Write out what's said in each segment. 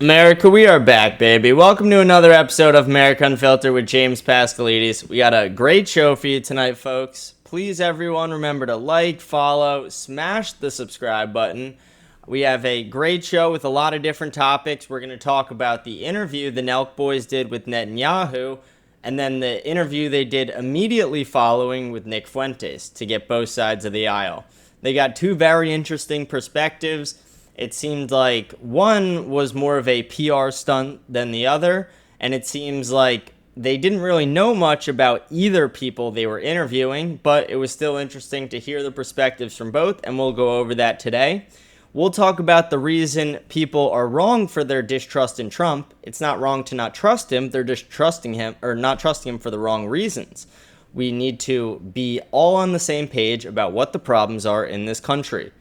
America, we are back, baby. Welcome to another episode of America Unfiltered with James Pascalides. We got a great show for you tonight, folks. Please, everyone, remember to like, follow, smash the subscribe button. We have a great show with a lot of different topics. We're going to talk about the interview the Nelk Boys did with Netanyahu, and then the interview they did immediately following with Nick Fuentes to get both sides of the aisle. They got two very interesting perspectives. It seemed like one was more of a PR stunt than the other, and it seems like they didn't really know much about either people they were interviewing, but it was still interesting to hear the perspectives from both, and we'll go over that today. We'll talk about the reason people are wrong for their distrust in Trump. It's not wrong to not trust him, they're just trusting him, or not trusting him for the wrong reasons. We need to be all on the same page about what the problems are in this country.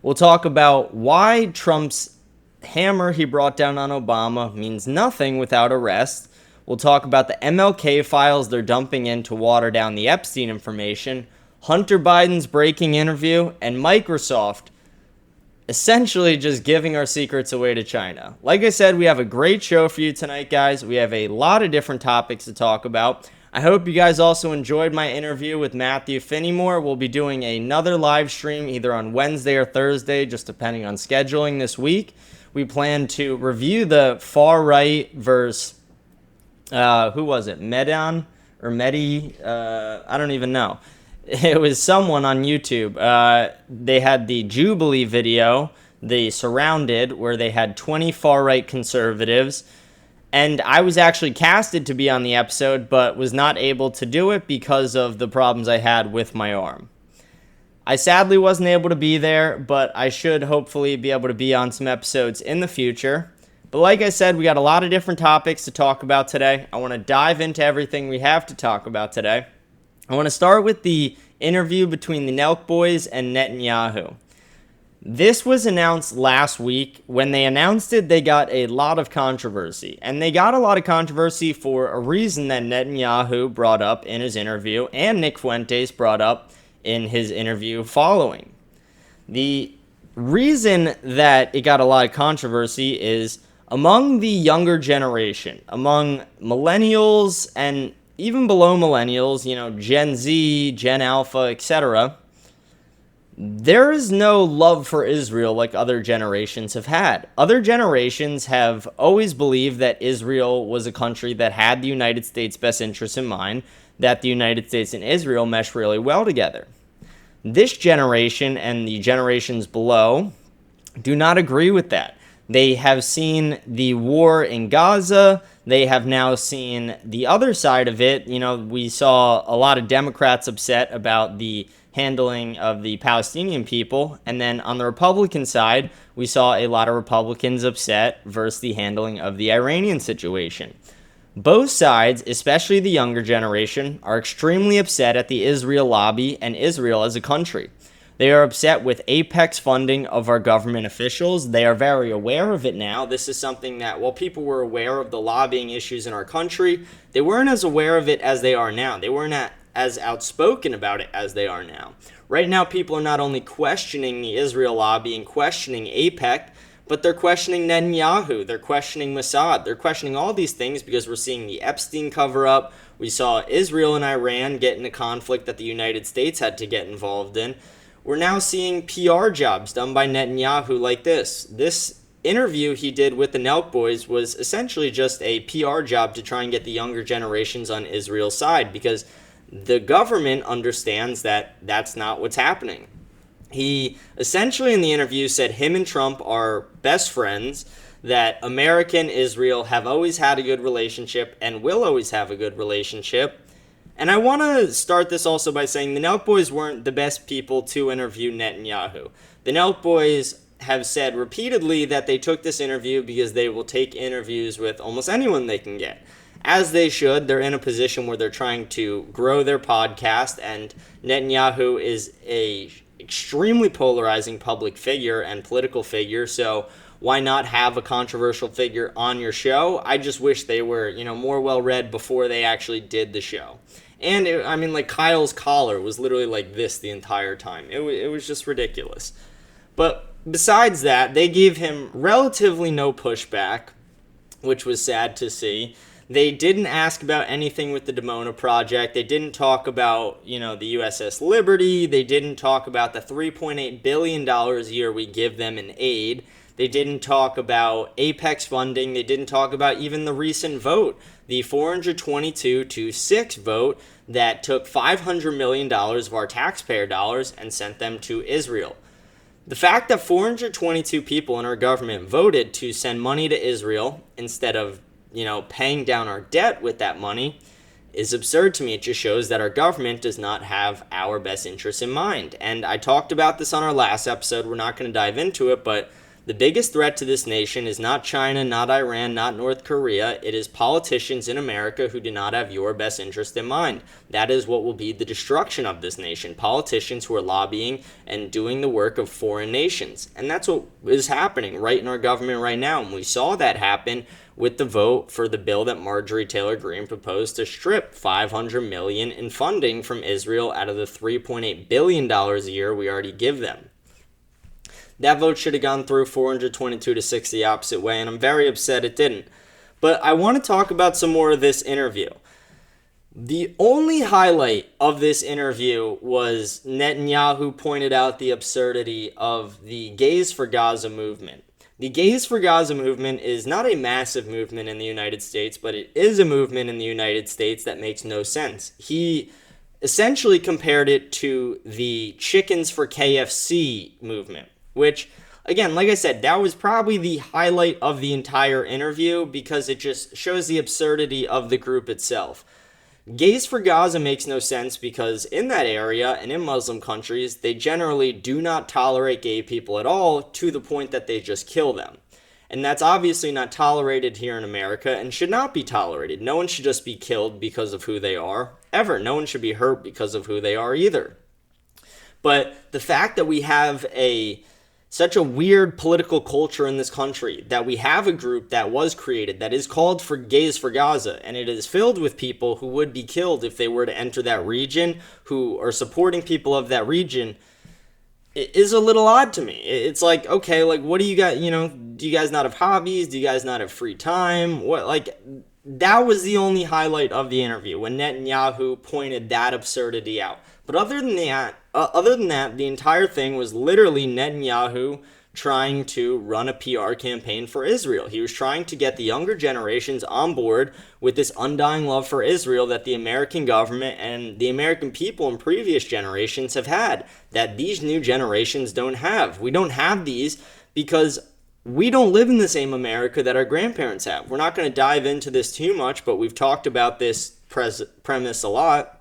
We'll talk about why Trump's hammer he brought down on Obama means nothing without arrest. We'll talk about the MLK files they're dumping in to water down the Epstein information, Hunter Biden's breaking interview, and Microsoft essentially just giving our secrets away to China. Like I said, we have a great show for you tonight, guys. We have a lot of different topics to talk about. I hope you guys also enjoyed my interview with Matthew Finneymoore. We'll be doing another live stream either on Wednesday or Thursday, just depending on scheduling this week. We plan to review the far right versus, who was it? Medan or Medi? I don't even know. It was someone on YouTube. They had the Jubilee video, the Surrounded, where they had 20 far right conservatives. And I was actually casted to be on the episode, but was not able to do it because of the problems I had with my arm. I sadly wasn't able to be there, but I should hopefully be able to be on some episodes in the future. But like I said, we got a lot of different topics to talk about today. I want to dive into everything we have to talk about today. I want to start with the interview between the Nelk Boys and Netanyahu. This was announced last week. When they announced it, they got a lot of controversy. And they got a lot of controversy for a reason that Netanyahu brought up in his interview and Nick Fuentes brought up in his interview following. The reason that it got a lot of controversy is among the younger generation, among millennials and even below millennials, Gen Z, Gen Alpha, etc., there is no love for Israel like other generations have had. Other generations have always believed that Israel was a country that had the United States' best interests in mind, that the United States and Israel mesh really well together. This generation and the generations below do not agree with that. They have seen the war in Gaza. They have now seen the other side of it. We saw a lot of Democrats upset about the handling of the Palestinian people. And then on the Republican side, we saw a lot of Republicans upset versus the handling of the Iranian situation. Both sides, especially the younger generation, are extremely upset at the Israel lobby and Israel as a country. They are upset with AIPAC's funding of our government officials. They are very aware of it now. This is something that, while people were aware of the lobbying issues in our country, they weren't as aware of it as they are now. They weren't as outspoken about it as they are now. Right now, people are not only questioning the Israel lobby and questioning AIPAC, but they're questioning Netanyahu, they're questioning Mossad, they're questioning all these things because we're seeing the Epstein cover-up. We saw Israel and Iran get in a conflict that the United States had to get involved in. We're now seeing PR jobs done by Netanyahu like this. This interview he did with the Nelk Boys was essentially just a PR job to try and get the younger generations on Israel's side because the government understands that that's not what's happening. He essentially in the interview said him and Trump are best friends, that America and Israel have always had a good relationship and will always have a good relationship. And I want to start this also by saying the Nelk Boys weren't the best people to interview Netanyahu. The Nelk Boys have said repeatedly that they took this interview because they will take interviews with almost anyone they can get. As they should. They're in a position where they're trying to grow their podcast, and Netanyahu is a extremely polarizing public figure and political figure, so why not have a controversial figure on your show? I just wish they were, more well-read before they actually did the show. And, Kyle's collar was literally like this the entire time. It was just ridiculous. But besides that, they gave him relatively no pushback. which was sad to see. They didn't ask about anything with the Dimona project. They didn't talk about, the USS Liberty. They didn't talk about the $3.8 billion a year we give them in aid. They didn't talk about AIPAC funding. They didn't talk about even the recent vote, the 422-6 vote that took $500 million of our taxpayer dollars and sent them to Israel. The fact that 422 people in our government voted to send money to Israel instead of, paying down our debt with that money is absurd to me. It just shows that our government does not have our best interests in mind. And I talked about this on our last episode. We're not going to dive into it, but the biggest threat to this nation is not China, not Iran, not North Korea. It is politicians in America who do not have your best interest in mind. That is what will be the destruction of this nation. Politicians who are lobbying and doing the work of foreign nations. And that's what is happening right in our government right now. And we saw that happen with the vote for the bill that Marjorie Taylor Greene proposed to strip $500 million in funding from Israel out of the $3.8 billion a year we already give them. That vote should have gone through 422-6 the opposite way, and I'm very upset it didn't. But I want to talk about some more of this interview. The only highlight of this interview was Netanyahu pointed out the absurdity of the Gays for Gaza movement. The Gays for Gaza movement is not a massive movement in the United States, but it is a movement in the United States that makes no sense. He essentially compared it to the Chickens for KFC movement, which, again, like I said, that was probably the highlight of the entire interview because it just shows the absurdity of the group itself. Gays for Gaza makes no sense because in that area and in Muslim countries, they generally do not tolerate gay people at all to the point that they just kill them. And that's obviously not tolerated here in America and should not be tolerated. No one should just be killed because of who they are, ever. No one should be hurt because of who they are either. But the fact that we have such a weird political culture in this country, that we have a group that was created that is called for Gays for Gaza, and it is filled with people who would be killed if they were to enter that region, who are supporting people of that region, it is a little odd to me. It's like, okay, like, what do you got, do you guys not have hobbies? Do you guys not have free time? That was the only highlight of the interview, when Netanyahu pointed that absurdity out. But other than that, the entire thing was literally Netanyahu trying to run a PR campaign for Israel. He was trying to get the younger generations on board with this undying love for Israel that the American government and the American people in previous generations have had, that these new generations don't have. We don't have these because we don't live in the same America that our grandparents have. We're not going to dive into this too much, but we've talked about this premise a lot,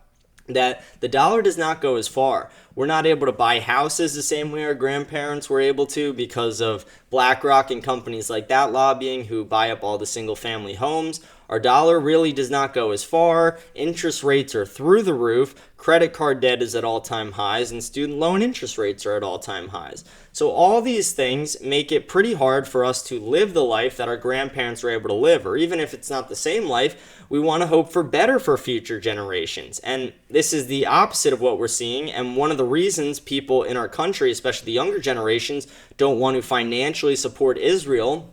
that the dollar does not go as far. We're not able to buy houses the same way our grandparents were able to because of BlackRock and companies like that lobbying who buy up all the single-family homes. Our dollar really does not go as far. Interest rates are through the roof. Credit card debt is at all-time highs, and student loan interest rates are at all-time highs. So all these things make it pretty hard for us to live the life that our grandparents were able to live, or even if it's not the same life, we want to hope for better for future generations. And this is the opposite of what we're seeing, and one of the reasons people in our country, especially the younger generations, don't want to financially support Israel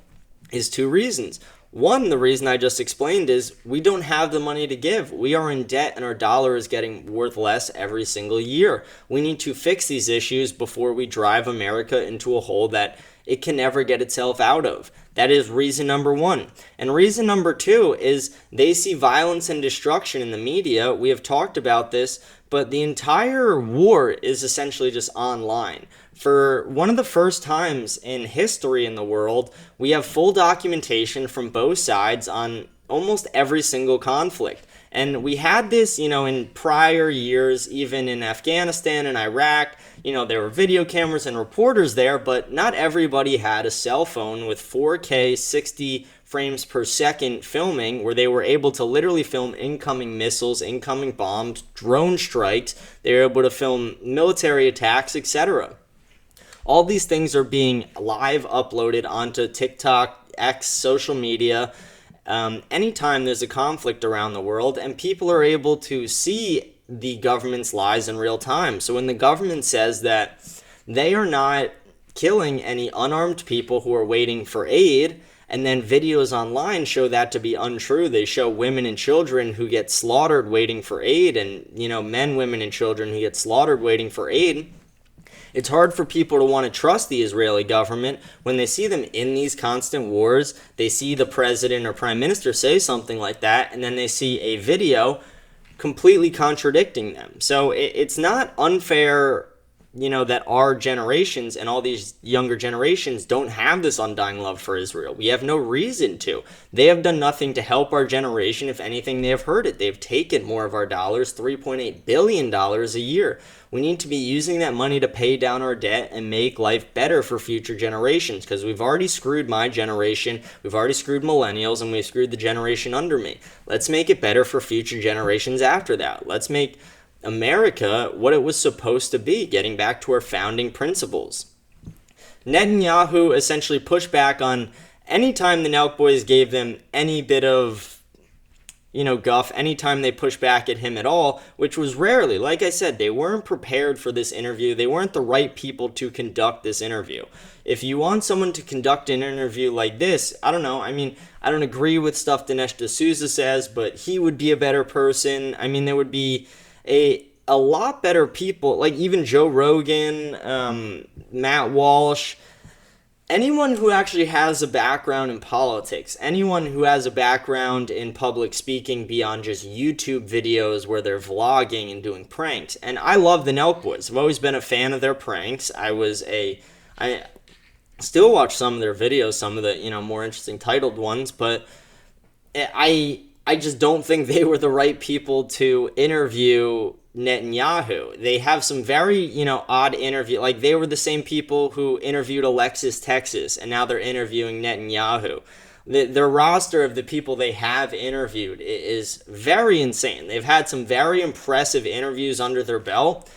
is two reasons. One, the reason I just explained is we don't have the money to give. We are in debt and our dollar is getting worth less every single year. We need to fix these issues before we drive America into a hole that it can never get itself out of. That is reason number one. And reason number two is they see violence and destruction in the media. We have talked about this, but the entire war is essentially just online. For one of the first times in history in the world, we have full documentation from both sides on almost every single conflict. And we had this, in prior years, even in Afghanistan and Iraq, there were video cameras and reporters there, but not everybody had a cell phone with 4K 60 frames per second filming where they were able to literally film incoming missiles, incoming bombs, drone strikes. They were able to film military attacks, etc. All these things are being live uploaded onto TikTok, X, social media, anytime there's a conflict around the world, and people are able to see the government's lies in real time. So when the government says that they are not killing any unarmed people who are waiting for aid, And then videos online show that to be untrue. They show women and children who get slaughtered waiting for aid, and, men, women, and children who get slaughtered waiting for aid. It's hard for people to want to trust the Israeli government when they see them in these constant wars. They see the president or prime minister say something like that, and then they see a video completely contradicting them. So it's not unfair, that our generations and all these younger generations don't have this undying love for Israel. We have no reason to. They have done nothing to help our generation. If anything, they have hurt it. They've taken more of our dollars, $3.8 billion a year. We need to be using that money to pay down our debt and make life better for future generations, because we've already screwed my generation, we've already screwed millennials, and we've screwed the generation under me. Let's make it better for future generations after that. Let's make America what it was supposed to be, getting back to our founding principles. Netanyahu essentially pushed back on any time the Nelk Boys gave them any bit of guff, anytime they pushed back at him at all, which was rarely. Like I said, they weren't prepared for this interview. They weren't the right people to conduct this interview. If you want someone to conduct an interview like this, I don't know. I don't agree with stuff Dinesh D'Souza says, but he would be a better person. There would be a lot better people, like even Joe Rogan, Matt Walsh, anyone who actually has a background in politics, anyone who has a background in public speaking beyond just YouTube videos where they're vlogging and doing pranks. And I love the Nelk Boys. I've always been a fan of their pranks. I still watch some of their videos, some of the, more interesting titled ones, but I just don't think they were the right people to interview Netanyahu. They have some very, odd interview. Like, they were the same people who interviewed Alexis Texas, and now they're interviewing Netanyahu. Their roster of the people they have interviewed is very insane. They've had some very impressive interviews under their belt.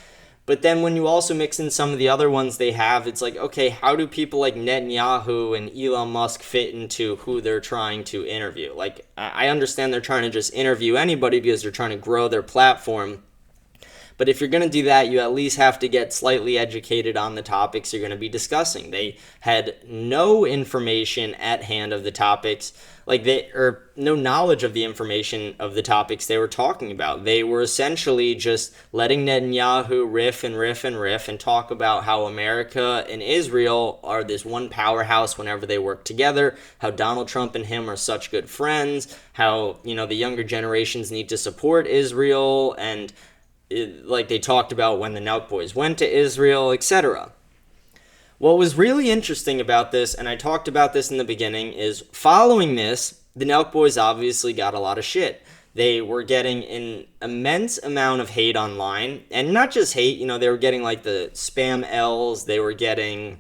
But then when you also mix in some of the other ones they have, it's like, okay, how do people like Netanyahu and Elon Musk fit into who they're trying to interview? Like, I understand they're trying to just interview anybody because they're trying to grow their platform. But if you're going to do that, you at least have to get slightly educated on the topics you're going to be discussing. They had no information at hand of the topics, or no knowledge of the information of the topics they were talking about. They were essentially just letting Netanyahu riff and talk about how America and Israel are this one powerhouse whenever they work together, how Donald Trump and him are such good friends, how, the younger generations need to support Israel, and they talked about when the Nelk Boys went to Israel, etc. What was really interesting about this, and I talked about this in the beginning, is following this, the Nelk Boys obviously got a lot of shit. They were getting an immense amount of hate online, and not just hate, they were getting the spam L's, they were getting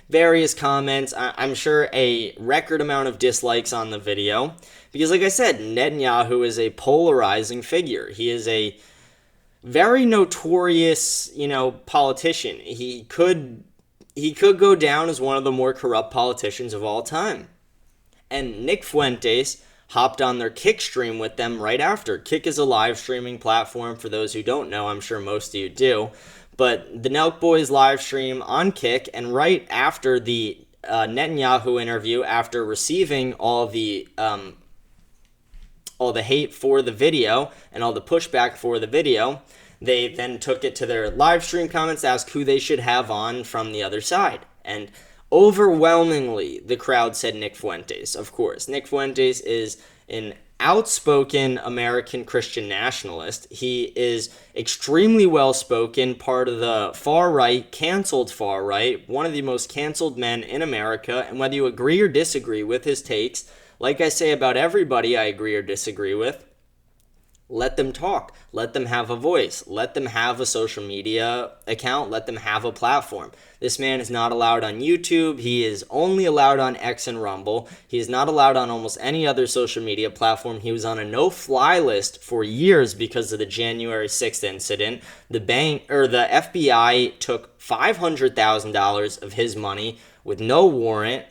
various comments, I'm sure a record amount of dislikes on the video, because like I said, Netanyahu is a polarizing figure. He is a very notorious, politician. He could go down as one of the more corrupt politicians of all time. And Nick Fuentes hopped on their Kick stream with them right after. Kick is a live streaming platform for those who don't know. I'm sure most of you do. But the Nelk Boys live stream on Kick, and right after the Netanyahu interview, after receiving all the hate for the video and all the pushback for the video, they then took it to their live stream comments, asked who they should have on from the other side. And overwhelmingly, the crowd said Nick Fuentes, of course. Nick Fuentes is an outspoken American Christian nationalist. He is extremely well-spoken, part of the far right, canceled far right, one of the most canceled men in America. And whether you agree or disagree with his takes, like I say about everybody I agree or disagree with, let them talk. Let them have a voice. Let them have a social media account. Let them have a platform. This man is not allowed on YouTube. He is only allowed on X and Rumble. He is not allowed on almost any other social media platform. He was on a no-fly list for years because of the January 6th incident. The FBI took $500,000 of his money with no warrant.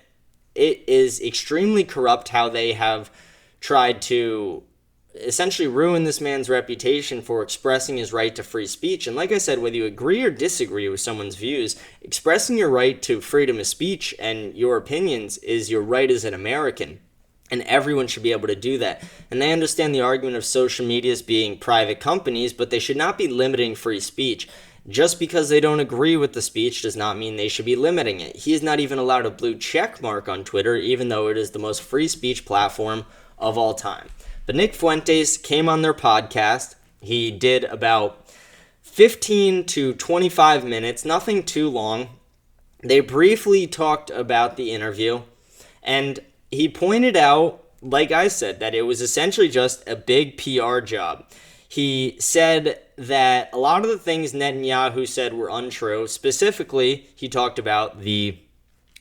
It is extremely corrupt how they have tried to essentially ruin this man's reputation for expressing his right to free speech. And like I said, whether you agree or disagree with someone's views, expressing your right to freedom of speech and your opinions is your right as an American. And everyone should be able to do that. And I understand the argument of social medias being private companies, but they should not be limiting free speech. Just because they don't agree with the speech does not mean they should be limiting it. He is not even allowed a blue check mark on Twitter, even though it is the most free speech platform of all time. But Nick Fuentes came on their podcast. He did about 15 to 25 minutes, nothing too long. They briefly talked about the interview, and he pointed out, like I said, that it was essentially just a big PR job. He said that a lot of the things Netanyahu said were untrue. Specifically, he talked about the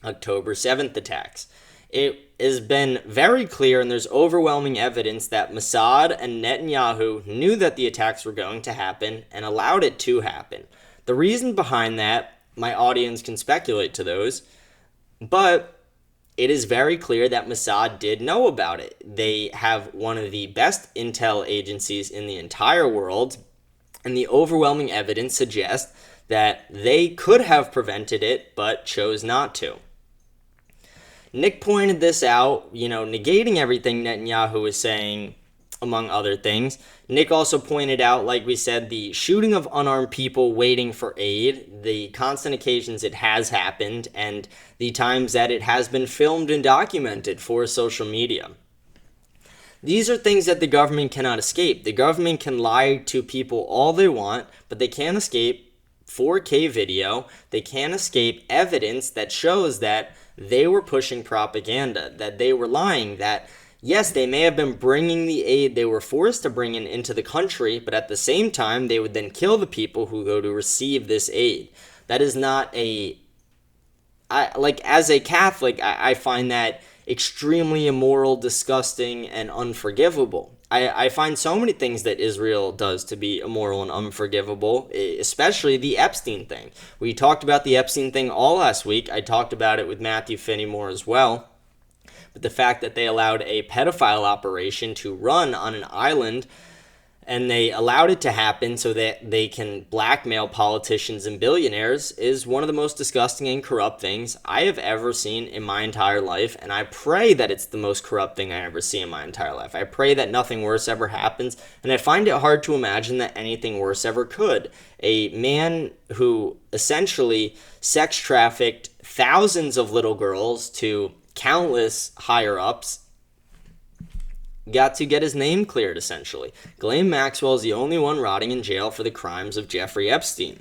October 7th attacks. It has been very clear, and there's overwhelming evidence that Mossad and Netanyahu knew that the attacks were going to happen and allowed it to happen. The reason behind that, my audience can speculate to those, but it is very clear that Mossad did know about it. They have one of the best intel agencies in the entire world, and the overwhelming evidence suggests that they could have prevented it, but chose not to. Nick pointed this out, negating everything Netanyahu was saying, among other things. Nick also pointed out, like we said, the shooting of unarmed people waiting for aid, the constant occasions it has happened, and the times that it has been filmed and documented for social media. These are things that the government cannot escape. The government can lie to people all they want, but they can't escape 4K video. They can't escape evidence that shows that they were pushing propaganda, that they were lying, that yes, they may have been bringing the aid they were forced to bring into the country, but at the same time, they would then kill the people who go to receive this aid. That is not as a Catholic, I find that extremely immoral, disgusting, and unforgivable. I find so many things that Israel does to be immoral and unforgivable, especially the Epstein thing. We talked about the Epstein thing all last week. I talked about it with Matthew Finney-Moore as well. But the fact that they allowed a pedophile operation to run on an island, and they allowed it to happen so that they can blackmail politicians and billionaires, is one of the most disgusting and corrupt things I have ever seen in my entire life. And I pray that it's the most corrupt thing I ever see in my entire life. I pray that nothing worse ever happens. And I find it hard to imagine that anything worse ever could. A man who essentially sex trafficked thousands of little girls to countless higher-ups got to get his name cleared, essentially. Ghislaine Maxwell is the only one rotting in jail for the crimes of Jeffrey Epstein.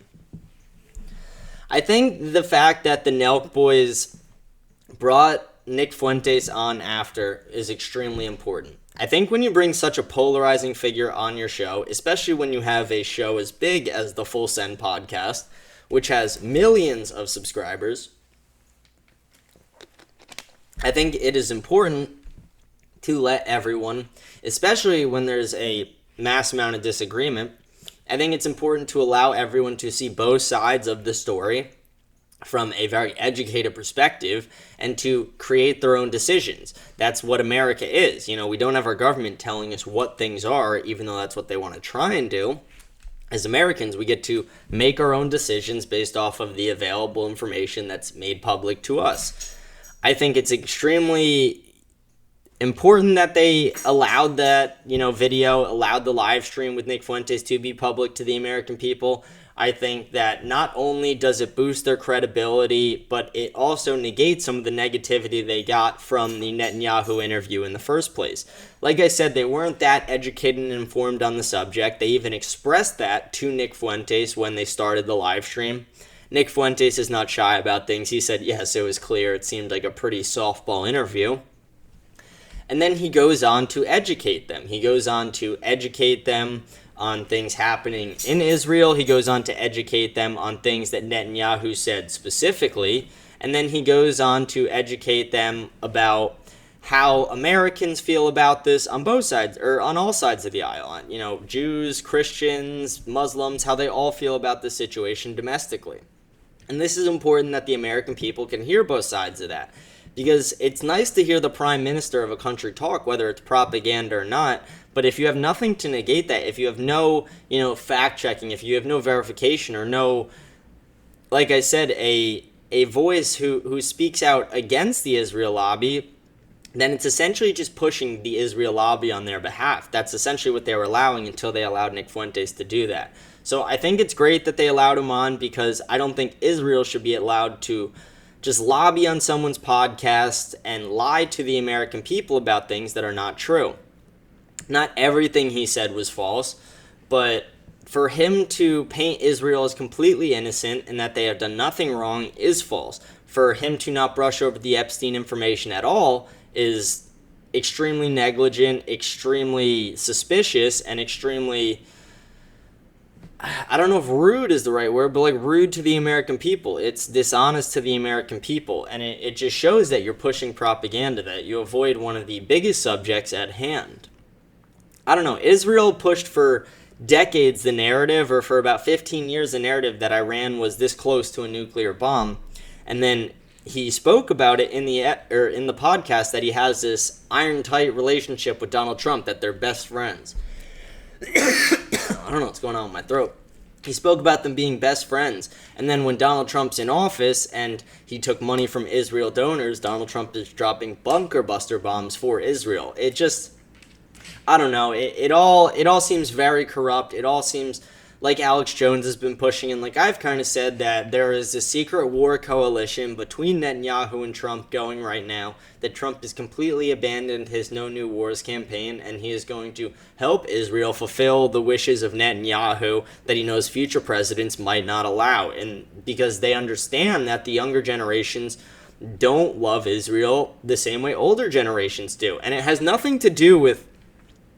I think the fact that the Nelk Boys brought Nick Fuentes on after is extremely important. I think when you bring such a polarizing figure on your show, especially when you have a show as big as the Full Send podcast, which has millions of subscribers, I think it is important to let everyone, especially when there's a mass amount of disagreement, I think it's important to allow everyone to see both sides of the story from a very educated perspective and to create their own decisions. That's what America is. We don't have our government telling us what things are, even though that's what they want to try and do. As Americans, we get to make our own decisions based off of the available information that's made public to us. I think it's extremely important that they allowed that, video, allowed the live stream with Nick Fuentes to be public to the American people. I think that not only does it boost their credibility, but it also negates some of the negativity they got from the Netanyahu interview in the first place. Like I said, they weren't that educated and informed on the subject. They even expressed that to Nick Fuentes when they started the live stream. Nick Fuentes is not shy about things. He said, yes, it was clear. It seemed like a pretty softball interview. And then he goes on to educate them. He goes on to educate them on things happening in Israel. He goes on to educate them on things that Netanyahu said specifically. And then he goes on to educate them about how Americans feel about this on both sides, or on all sides of the aisle. Jews, Christians, Muslims, how they all feel about this situation domestically. And this is important that the American people can hear both sides of that. Because it's nice to hear the prime minister of a country talk, whether it's propaganda or not. But if you have nothing to negate that, if you have no, fact checking, if you have no verification or no, like I said, a voice who speaks out against the Israel lobby, then it's essentially just pushing the Israel lobby on their behalf. That's essentially what they were allowing until they allowed Nick Fuentes to do that. So I think it's great that they allowed him on, because I don't think Israel should be allowed to just lobby on someone's podcast and lie to the American people about things that are not true. Not everything he said was false, but for him to paint Israel as completely innocent and that they have done nothing wrong is false. For him to not brush over the Epstein information at all is extremely negligent, extremely suspicious, and extremely, I don't know if rude is the right word, but rude to the American people. It's dishonest to the American people, and it just shows that you're pushing propaganda, that you avoid one of the biggest subjects at hand. I don't know, Israel pushed for decades the narrative, or for about 15 years the narrative, that Iran was this close to a nuclear bomb, and then he spoke about it in the podcast that he has this iron tight relationship with Donald Trump, that they're best friends. I don't know what's going on with my throat. He spoke about them being best friends, and then when Donald Trump's in office and he took money from Israel donors, Donald Trump is dropping bunker buster bombs for Israel. It just, I don't know. It all seems very corrupt. It all seems like Alex Jones has been pushing, and like I've kind of said, that there is a secret war coalition between Netanyahu and Trump going right now, that Trump has completely abandoned his No New Wars campaign, and he is going to help Israel fulfill the wishes of Netanyahu that he knows future presidents might not allow, and because they understand that the younger generations don't love Israel the same way older generations do, and it has nothing to do with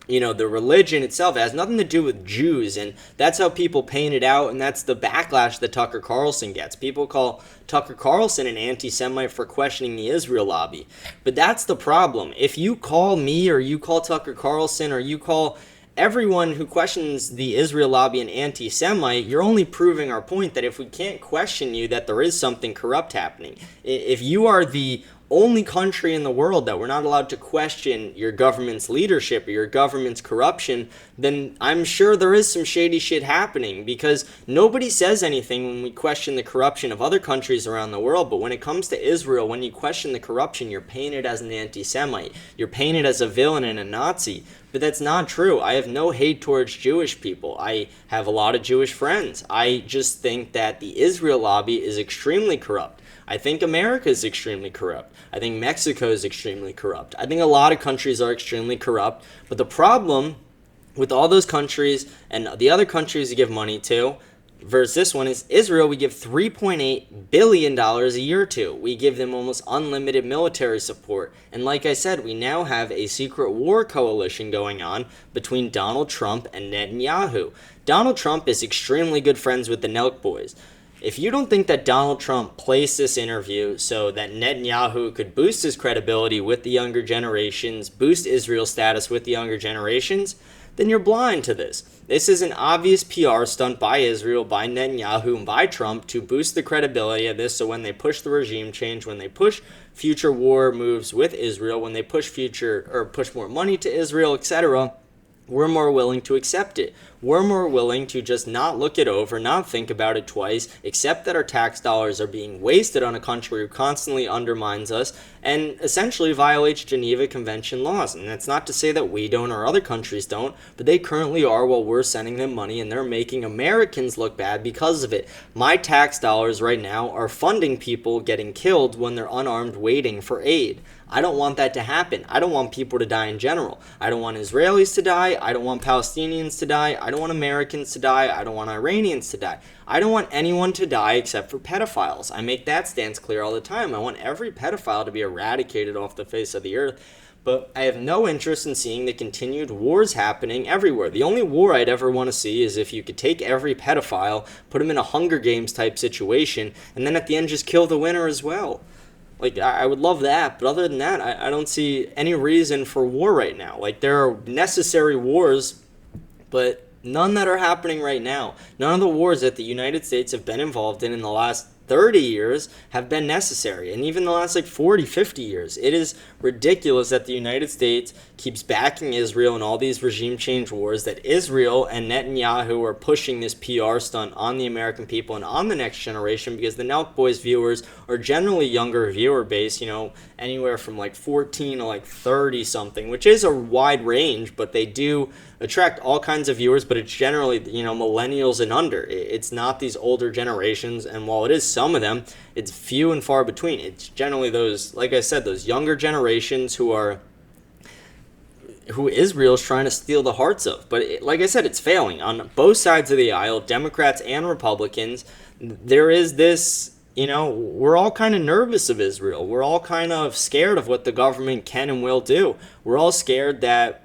the religion itself. It has nothing to do with Jews, and that's how people paint it out, and that's the backlash that Tucker Carlson gets. People call Tucker Carlson an anti-Semite for questioning the Israel lobby, but that's the problem. If you call me, or you call Tucker Carlson, or you call everyone who questions the Israel lobby an anti-Semite, you're only proving our point that if we can't question you, that there is something corrupt happening. If you are the only country in the world that we're not allowed to question your government's leadership or your government's corruption, then I'm sure there is some shady shit happening, because nobody says anything when we question the corruption of other countries around the world. But when it comes to Israel, when you question the corruption, you're painted as an anti-Semite. You're painted as a villain and a Nazi. But that's not true. I have no hate towards Jewish people. I have a lot of Jewish friends. I just think that the Israel lobby is extremely corrupt. I think America is extremely corrupt. I think Mexico is extremely corrupt. I think a lot of countries are extremely corrupt. But the problem with all those countries and the other countries you give money to versus this one is Israel, we give $3.8 billion a year to. We give them almost unlimited military support. And like I said, we now have a secret war coalition going on between Donald Trump and Netanyahu. Donald Trump is extremely good friends with the Nelk Boys. If you don't think that Donald Trump placed this interview so that Netanyahu could boost his credibility with the younger generations, boost Israel's status with the younger generations, then you're blind to this. This is an obvious PR stunt by Israel, by Netanyahu, and by Trump to boost the credibility of this, so when they push the regime change, when they push future war moves with Israel, when they push more money to Israel, etc., we're more willing to accept it. We're more willing to just not look it over, not think about it twice, accept that our tax dollars are being wasted on a country who constantly undermines us and essentially violates Geneva Convention laws. And that's not to say that we don't or other countries don't, but they currently are while we're sending them money, and they're making Americans look bad because of it. My tax dollars right now are funding people getting killed when they're unarmed waiting for aid. I don't want that to happen. I don't want people to die in general. I don't want Israelis to die. I don't want Palestinians to die. I don't want Americans to die. I don't want Iranians to die. I don't want anyone to die except for pedophiles. I make that stance clear all the time. I want every pedophile to be eradicated off the face of the earth. But I have no interest in seeing the continued wars happening everywhere. The only war I'd ever want to see is if you could take every pedophile, put them in a Hunger Games type situation, and then at the end just kill the winner as well. Like, I would love that, but other than that, I don't see any reason for war right now. Like, there are necessary wars, but none that are happening right now. None of the wars that the United States have been involved in the last 30 years have been necessary, and even the last 40, 50 years. It is ridiculous that the United States keeps backing Israel in all these regime change wars, that Israel and Netanyahu are pushing this PR stunt on the American people and on the next generation, because the Nelk Boys viewers are generally younger viewer base, anywhere from 14 to 30 something, which is a wide range, but they do attract all kinds of viewers, but it's generally, millennials and under. It's not these older generations, and while it is some of them, it's few and far between. It's generally those, like I said, those younger generations who Israel's trying to steal the hearts of. But like I said, it's failing on both sides of the aisle, Democrats and Republicans. There is this, we're all kind of nervous of Israel. We're all kind of scared of what the government can and will do. We're all scared that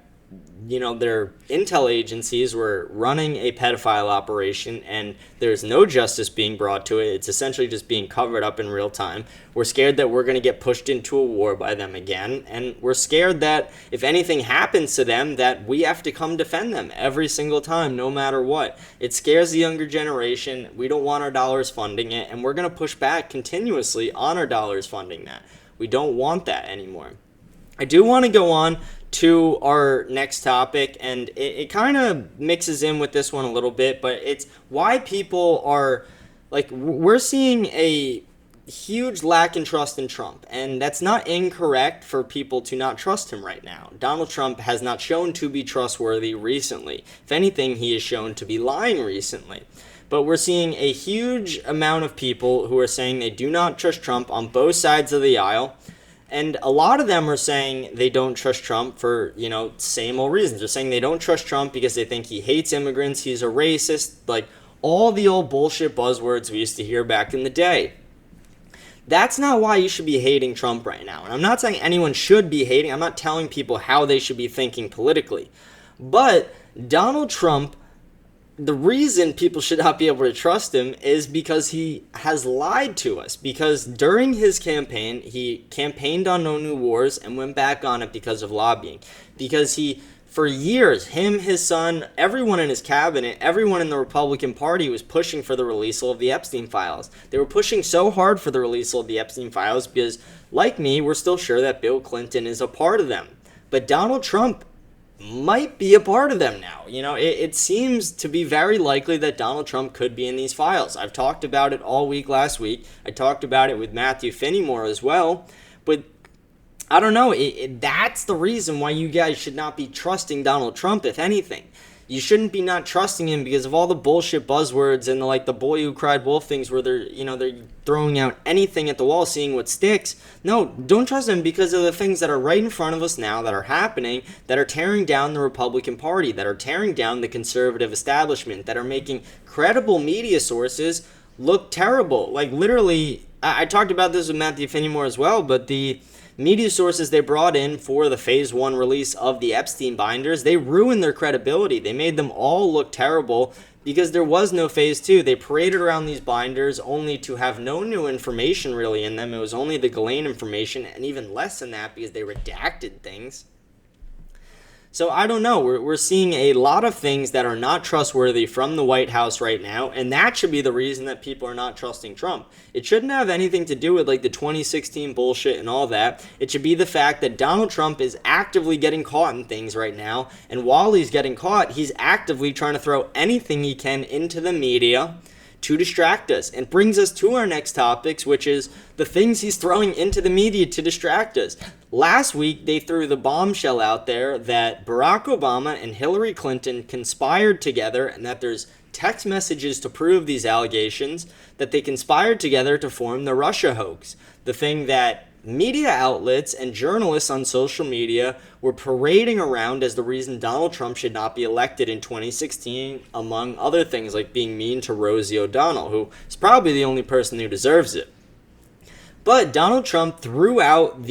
their intel agencies were running a pedophile operation and there's no justice being brought to it. It's essentially just being covered up in real time. We're scared that we're going to get pushed into a war by them again. And we're scared that if anything happens to them, that we have to come defend them every single time, no matter what. It scares the younger generation. We don't want our dollars funding it. And we're going to push back continuously on our dollars funding that. We don't want that anymore. I do want to go on to our next topic, and it kind of mixes in with this one a little bit, but it's why people are, we're seeing a huge lack in trust in Trump, and that's not incorrect for people to not trust him right now. Donald Trump has not shown to be trustworthy recently. If anything, he is shown to be lying recently. But we're seeing a huge amount of people who are saying they do not trust Trump on both sides of the aisle. And a lot of them are saying they don't trust Trump for, same old reasons. They're saying they don't trust Trump because they think he hates immigrants, he's a racist, all the old bullshit buzzwords we used to hear back in the day. That's not why you should be hating Trump right now. And I'm not saying anyone should be hating. I'm not telling people how they should be thinking politically. But Donald Trump, the reason people should not be able to trust him is because he has lied to us. Because during his campaign, he campaigned on no new wars and went back on it because of lobbying. Because he, for years, him, his son, everyone in his cabinet, everyone in the Republican Party was pushing for the release of the Epstein files. They were pushing so hard for the release of the Epstein files because, like me, we're still sure that Bill Clinton is a part of them. But Donald Trump might be a part of them now. It seems to be very likely that Donald Trump could be in these files. I've talked about it all week last week. I talked about it with Matthew Finnemore as well. But I don't know. That's the reason why you guys should not be trusting Donald Trump, if anything. You shouldn't be not trusting him because of all the bullshit buzzwords and the boy who cried wolf things where they're throwing out anything at the wall, seeing what sticks. No, don't trust him because of the things that are right in front of us now that are happening, that are tearing down the Republican Party, that are tearing down the conservative establishment, that are making credible media sources look terrible. Literally, I talked about this with Matthew Finnemore as well, but the media sources they brought in for the Phase 1 release of the Epstein binders, they ruined their credibility. They made them all look terrible because there was no Phase 2. They paraded around these binders only to have no new information really in them. It was only the Ghislaine information, and even less than that because they redacted things. So I don't know. We're seeing a lot of things that are not trustworthy from the White House right now, and that should be the reason that people are not trusting Trump. It shouldn't have anything to do with the 2016 bullshit and all that. It should be the fact that Donald Trump is actively getting caught in things right now, and while he's getting caught, he's actively trying to throw anything he can into the media to distract us. And brings us to our next topics, which is the things he's throwing into the media to distract us. Last week, they threw the bombshell out there that Barack Obama and Hillary Clinton conspired together and that there's text messages to prove these allegations, that they conspired together to form the Russia hoax. The thing that media outlets and journalists on social media were parading around as the reason Donald Trump should not be elected in 2016, among other things like being mean to Rosie O'Donnell, who is probably the only person who deserves it. But Donald Trump threw out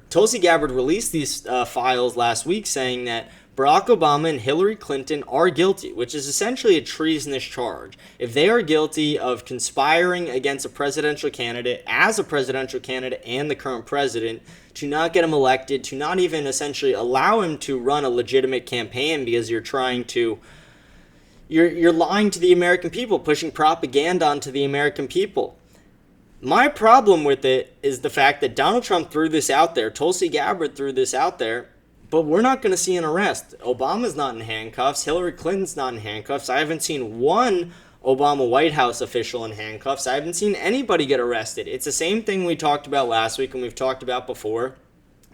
Tulsi Gabbard released these files last week saying that Barack Obama and Hillary Clinton are guilty, which is essentially a treasonous charge. If they are guilty of conspiring against a presidential candidate, as a presidential candidate and the current president, to not get him elected, to not even essentially allow him to run a legitimate campaign because you're lying to the American people, pushing propaganda onto the American people. My problem with it is the fact that Donald Trump threw this out there, Tulsi Gabbard threw this out there, but we're not going to see an arrest. Obama's not in handcuffs. Hillary Clinton's not in handcuffs. I haven't seen one Obama White House official in handcuffs. I haven't seen anybody get arrested. It's the same thing we talked about last week and we've talked about before.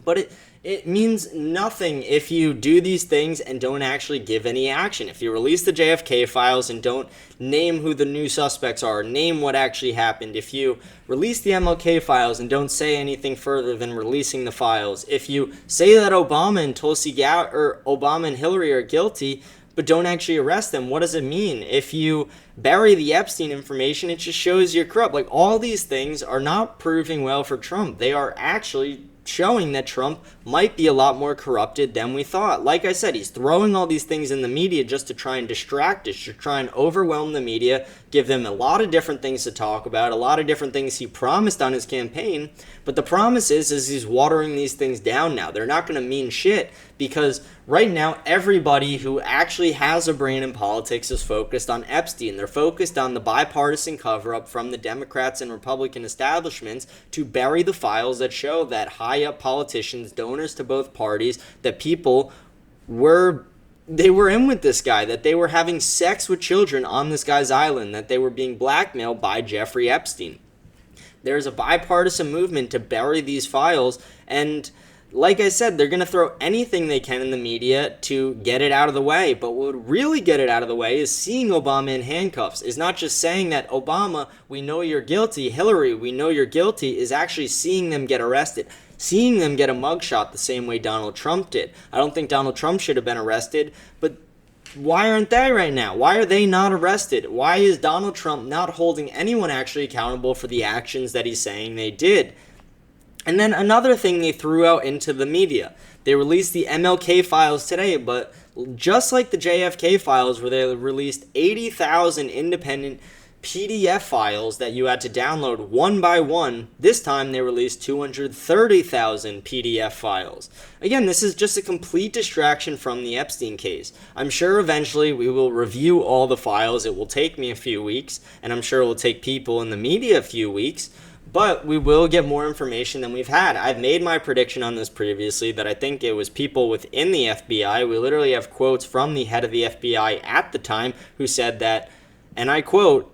But it means nothing if you do these things and don't actually give any action. If you release the JFK files and don't name who the new suspects are, name what actually happened. If you release the MLK files and don't say anything further than releasing the files. If you say that Obama and Obama and Hillary are guilty, but don't actually arrest them, what does it mean? If you bury the Epstein information, it just shows you're corrupt. Like, all these things are not proving well for Trump. They are actually showing that Trump might be a lot more corrupted than we thought. Like I said, he's throwing all these things in the media just to try and distract us, to try and overwhelm the media, give them a lot of different things to talk about, a lot of different things he promised on his campaign. But the promise is he's watering these things down now. They're not going to mean shit because right now everybody who actually has a brain in politics is focused on Epstein. They're focused on the bipartisan cover-up from the Democrats and Republican establishments to bury the files that show that high-up politicians, donors to both parties, that people were in with this guy, that they were having sex with children on this guy's island, that they were being blackmailed by Jeffrey Epstein. There's a bipartisan movement to bury these files, and like I said, they're going to throw anything they can in the media to get it out of the way. But what would really get it out of the way is seeing Obama in handcuffs. Is not just saying that, Obama, we know you're guilty, Hillary, we know you're guilty, is actually seeing them get arrested. Seeing them get a mugshot the same way Donald Trump did. I don't think Donald Trump should have been arrested, but why aren't they right now? Why are they not arrested? Why is Donald Trump not holding anyone actually accountable for the actions that he's saying they did? And then another thing they threw out into the media. They released the MLK files today, but just like the JFK files where they released 80,000 independent PDF files that you had to download one by one, this time they released 230,000 PDF files. Again, this is just a complete distraction from the Epstein case. I'm sure eventually we will review all the files. It will take me a few weeks, and I'm sure it will take people in the media a few weeks, but we will get more information than we've had. I've made my prediction on this previously that I think it was people within the FBI. We literally have quotes from the head of the FBI at the time who said that, and I quote,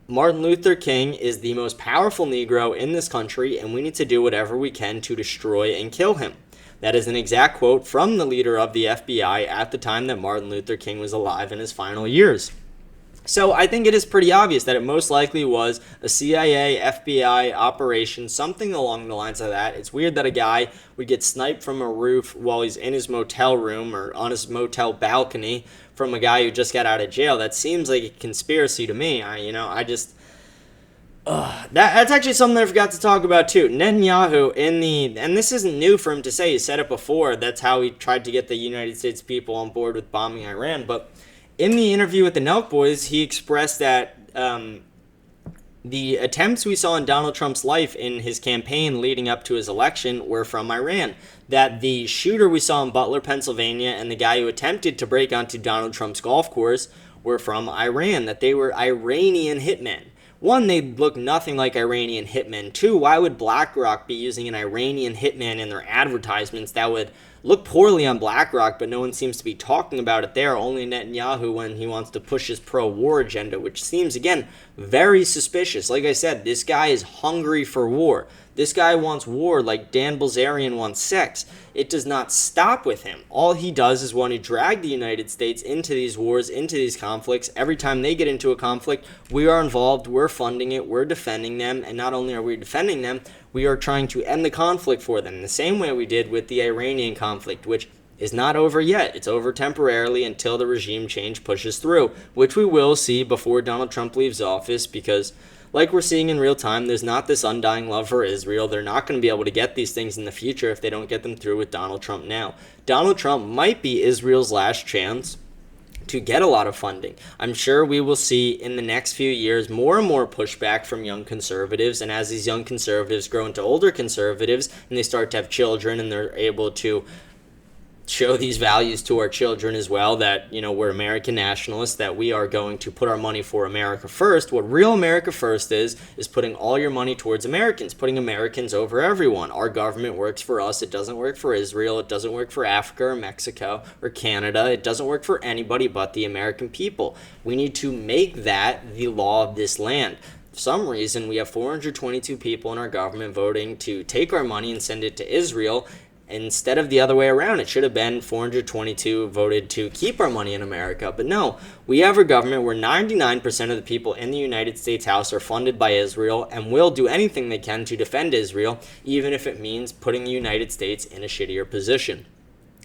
Martin Luther King is the most powerful Negro in this country, and we need to do whatever we can to destroy and kill him. That is an exact quote from the leader of the FBI at the time that Martin Luther King was alive in his final years. So I think it is pretty obvious that it most likely was a CIA, FBI operation, something along the lines of that. It's weird that a guy would get sniped from a roof while he's in his motel room or on his motel balcony from a guy who just got out of jail. That seems like a conspiracy to me. That's actually something I forgot to talk about too. Netanyahu and this isn't new for him to say, he said it before, that's how he tried to get the United States people on board with bombing Iran, but in the interview with the Nelk Boys, he expressed that the attempts we saw in Donald Trump's life in his campaign leading up to his election were from Iran. That the shooter we saw in Butler, Pennsylvania, and the guy who attempted to break onto Donald Trump's golf course were from Iran. That they were Iranian hitmen. One, they look nothing like Iranian hitmen. Two, why would BlackRock be using an Iranian hitman in their advertisements? That would look poorly on BlackRock, but no one seems to be talking about it there. Only Netanyahu when he wants to push his pro-war agenda, which seems, again, very suspicious. Like I said, this guy is hungry for war. This guy wants war like Dan Bilzerian wants sex. It does not stop with him. All he does is want to drag the United States into these wars, into these conflicts. Every time they get into a conflict, we are involved, we're funding it, we're defending them, and not only are we defending them, we are trying to end the conflict for them, the same way we did with the Iranian conflict, which is not over yet. It's over temporarily until the regime change pushes through, which we will see before Donald Trump leaves office because, like we're seeing in real time, there's not this undying love for Israel. They're not going to be able to get these things in the future if they don't get them through with Donald Trump now. Donald Trump might be Israel's last chance to get a lot of funding. I'm sure we will see in the next few years more and more pushback from young conservatives, and as these young conservatives grow into older conservatives and they start to have children and they're able to show these values to our children as well, that, we're American nationalists, that we are going to put our money for America first. What real America first is putting all your money towards Americans, putting Americans over everyone. Our government works for us. It doesn't work for Israel. It doesn't work for Africa or Mexico or Canada. It doesn't work for anybody but the American people. We need to make that the law of this land. For some reason, we have 422 people in our government voting to take our money and send it to Israel instead of the other way around. It should have been 422 voted to keep our money in America. But no, we have a government where 99% of the people in the United States House are funded by Israel and will do anything they can to defend Israel, even if it means putting the United States in a shittier position.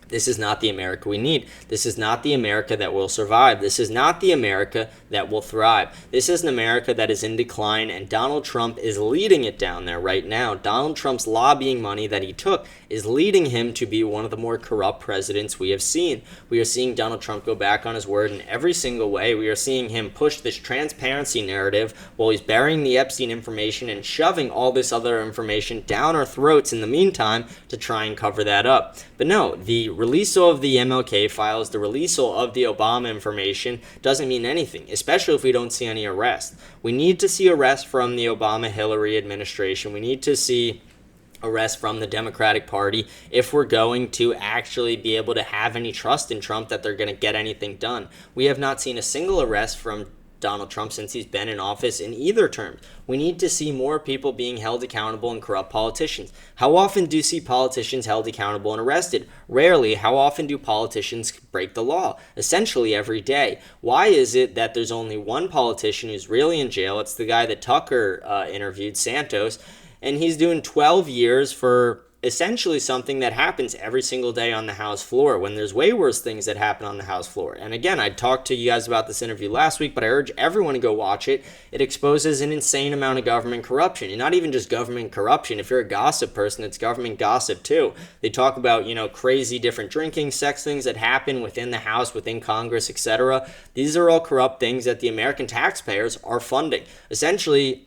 This is not the America we need. This is not the America that will survive. This is not the America that will thrive. This is an America that is in decline, and Donald Trump is leading it down there right now. Donald Trump's lobbying money that he took is leading him to be one of the more corrupt presidents we have seen. We are seeing Donald Trump go back on his word in every single way. We are seeing him push this transparency narrative while he's burying the Epstein information and shoving all this other information down our throats in the meantime to try and cover that up. But no, the release of the MLK files, the release of the Obama information doesn't mean anything, especially if we don't see any arrests. We need to see arrests from the Obama-Hillary administration. We need to see arrests from the Democratic Party if we're going to actually be able to have any trust in Trump that they're going to get anything done. We have not seen a single arrest from Donald Trump since he's been in office in either term. We need to see more people being held accountable and corrupt politicians. How often do you see politicians held accountable and arrested? Rarely. How often do politicians break the law? Essentially every day. Why is it that there's only one politician who's really in jail? It's the guy that Tucker interviewed, Santos, and he's doing 12 years for essentially something that happens every single day on the House floor, when there's way worse things that happen on the House floor. And again, I talked to you guys about this interview last week, but I urge everyone to go watch it. It exposes an insane amount of government corruption, and not even just government corruption. If you're a gossip person, it's government gossip too. They talk about, crazy different drinking, sex things that happen within the House, within Congress, etc. These are all corrupt things that the American taxpayers are funding. Essentially,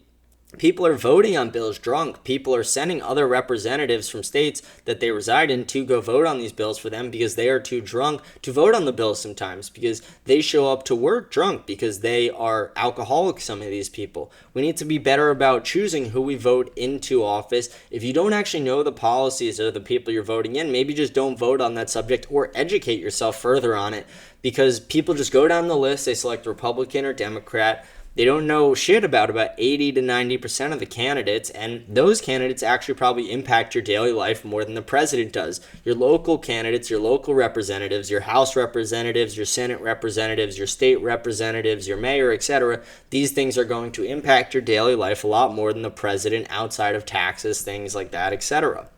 people are voting on bills drunk. People are sending other representatives from states that they reside in to go vote on these bills for them because they are too drunk to vote on the bills sometimes, because they show up to work drunk because they are alcoholics, some of these people. We need to be better about choosing who we vote into office. If you don't actually know the policies of the people you're voting in, maybe just don't vote on that subject or educate yourself further on it, because people just go down the list, they select Republican or Democrat. They don't know shit about 80 to 90% of the candidates, and those candidates actually probably impact your daily life more than the president does. Your local candidates, your local representatives, your House representatives, your Senate representatives, your state representatives, your mayor, etc. These things are going to impact your daily life a lot more than the president outside of taxes, things like that, etc.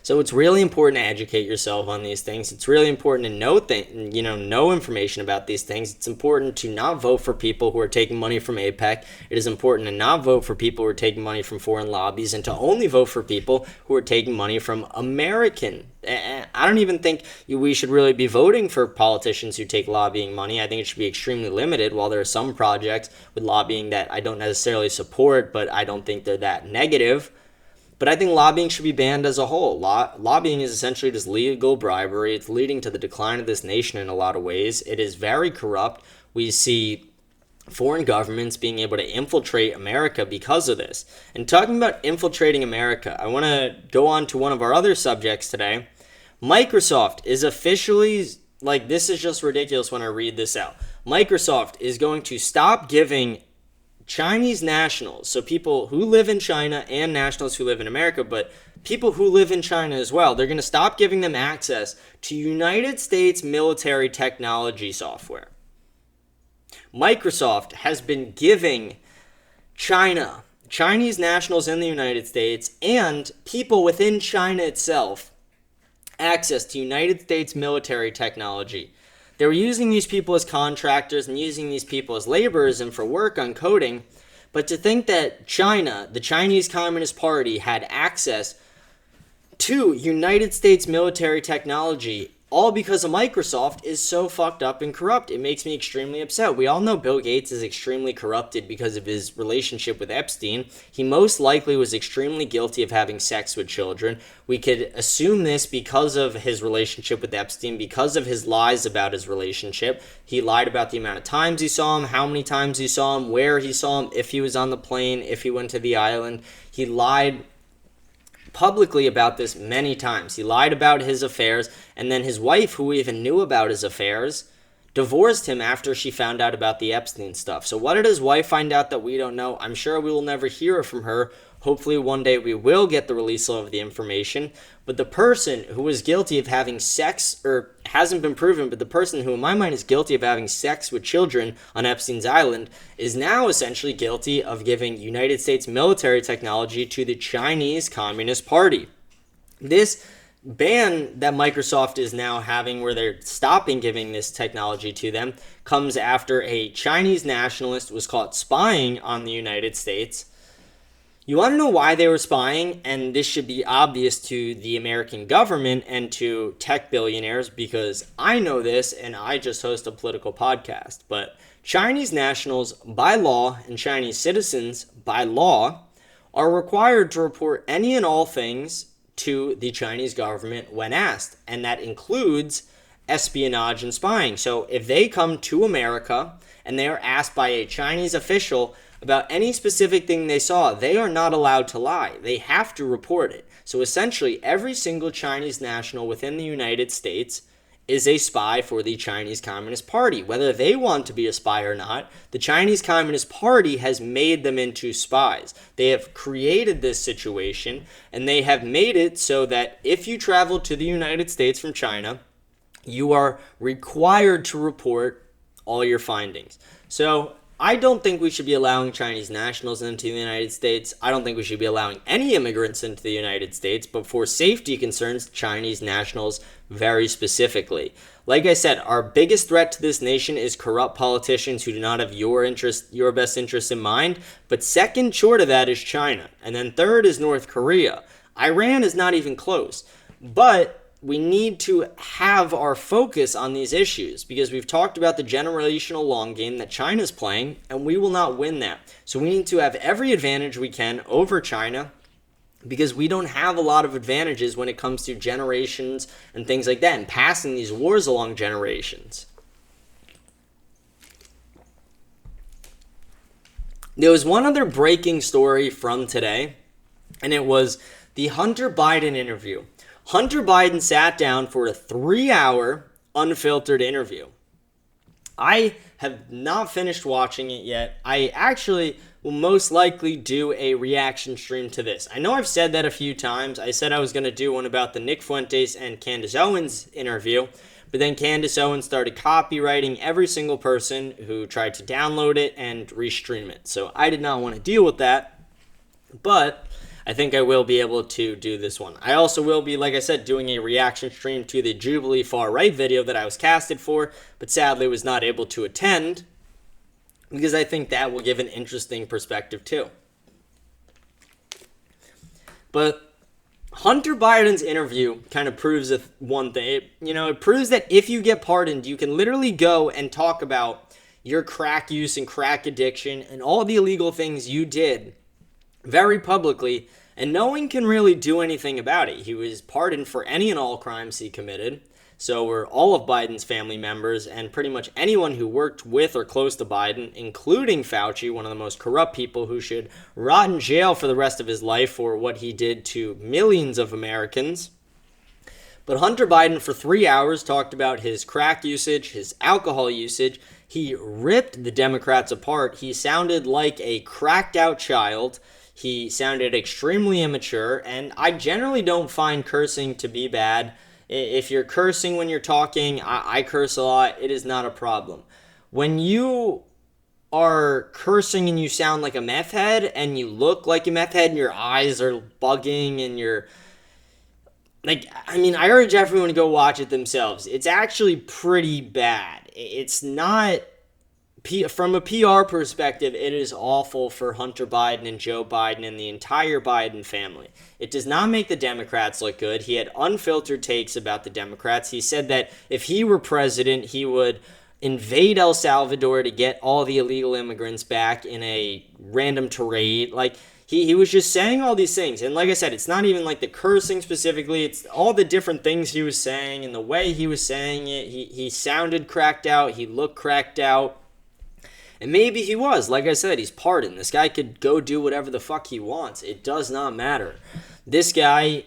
So it's really important to educate yourself on these things. It's really important to know information about these things. It's important to not vote for people who are taking money from AIPAC. It is important to not vote for people who are taking money from foreign lobbies, and to only vote for people who are taking money from American. I don't even think we should really be voting for politicians who take lobbying money. I think it should be extremely limited. While there are some projects with lobbying that I don't necessarily support, but I don't think they're that negative. But I think lobbying should be banned as a whole. Lobbying is essentially just legal bribery. It's leading to the decline of this nation in a lot of ways. It is very corrupt. We see foreign governments being able to infiltrate America because of this. And talking about infiltrating America, I want to go on to one of our other subjects today. Microsoft is officially, this is just ridiculous when I read this out. Microsoft is going to stop giving Chinese nationals, so people who live in China and nationals who live in America, but people who live in China as well, they're going to stop giving them access to United States military technology software. Microsoft has been giving Chinese nationals in the United States and people within China itself access to United States military technology. They were using these people as contractors and using these people as laborers and for work on coding. But to think that China, the Chinese Communist Party, had access to United States military technology all because of Microsoft is so fucked up and corrupt. It makes me extremely upset. We all know Bill Gates is extremely corrupted because of his relationship with Epstein. He most likely was extremely guilty of having sex with children. We could assume this because of his relationship with Epstein, because of his lies about his relationship. He lied about the amount of times he saw him, how many times he saw him, where he saw him, if he was on the plane, if he went to the island. He lied publicly about this many times. He lied about his affairs, and then his wife, who even knew about his affairs, divorced him after she found out about the Epstein stuff. So what did his wife find out that we don't know? I'm sure we will never hear from her. Hopefully one day we will get the release of the information. But the person who was guilty of having sex, or hasn't been proven, but the person who in my mind is guilty of having sex with children on Epstein's island is now essentially guilty of giving United States military technology to the Chinese Communist Party. This ban that Microsoft is now having, where they're stopping giving this technology to them, comes after a Chinese nationalist was caught spying on the United States. You want to know why they were spying? And this should be obvious to the American government and to tech billionaires, because I know this and I just host a political podcast. But Chinese nationals by law and Chinese citizens by law are required to report any and all things to the Chinese government when asked. And that includes espionage and spying. So if they come to America and they are asked by a Chinese official about any specific thing they saw, they are not allowed to lie. They have to report it. So essentially, every single Chinese national within the United States is a spy for the Chinese Communist Party. Whether they want to be a spy or not, the Chinese Communist Party has made them into spies. They have created this situation, and they have made it so that if you travel to the United States from China, you are required to report all your findings. So I don't think we should be allowing Chinese nationals into the United States. I don't think we should be allowing any immigrants into the United States, but for safety concerns, Chinese nationals very specifically. Like I said, our biggest threat to this nation is corrupt politicians who do not have your best interest in mind. But second short of that is China. And then third is North Korea. Iran is not even close. But we need to have our focus on these issues, because we've talked about the generational long game that China's playing, and we will not win that. So we need to have every advantage we can over China, because we don't have a lot of advantages when it comes to generations and things like that, and passing these wars along generations. There was one other breaking story from today, and it was the Hunter Biden interview. Hunter Biden sat down for a 3-hour unfiltered interview. I have not finished watching it yet. I actually will most likely do a reaction stream to this. I know I've said that a few times. I said I was going to do one about the Nick Fuentes and Candace Owens interview, but then Candace Owens started copywriting every single person who tried to download it and restream it. So I did not want to deal with that, but I think I will be able to do this one. I also will be, like I said, doing a reaction stream to the Jubilee Far Right video that I was casted for, but sadly was not able to attend, because I think that will give an interesting perspective too. But Hunter Biden's interview kind of proves one thing. It proves that if you get pardoned, you can literally go and talk about your crack use and crack addiction and all the illegal things you did very publicly, and no one can really do anything about it. He was pardoned for any and all crimes he committed. So were all of Biden's family members and pretty much anyone who worked with or close to Biden, including Fauci, one of the most corrupt people who should rot in jail for the rest of his life for what he did to millions of Americans. But Hunter Biden for 3 hours talked about his crack usage, his alcohol usage. He ripped the Democrats apart. He sounded like a cracked out child. He sounded extremely immature, and I generally don't find cursing to be bad. If you're cursing when you're talking, I curse a lot. It is not a problem. When you are cursing and you sound like a meth head and you look like a meth head and your eyes are bugging and you're I urge everyone to go watch it themselves. It's actually pretty bad. It's not from a PR perspective, it is awful for Hunter Biden and Joe Biden and the entire Biden family. It does not make the Democrats look good. He had unfiltered takes about the Democrats. He said that if he were president, he would invade El Salvador to get all the illegal immigrants back in a random tirade. Like, he was just saying all these things. And like I said, it's not even like the cursing specifically. It's all the different things he was saying and the way he was saying it. He sounded cracked out. He looked cracked out. And maybe he was. Like I said, he's pardoned. This guy could go do whatever the fuck he wants. It does not matter. This guy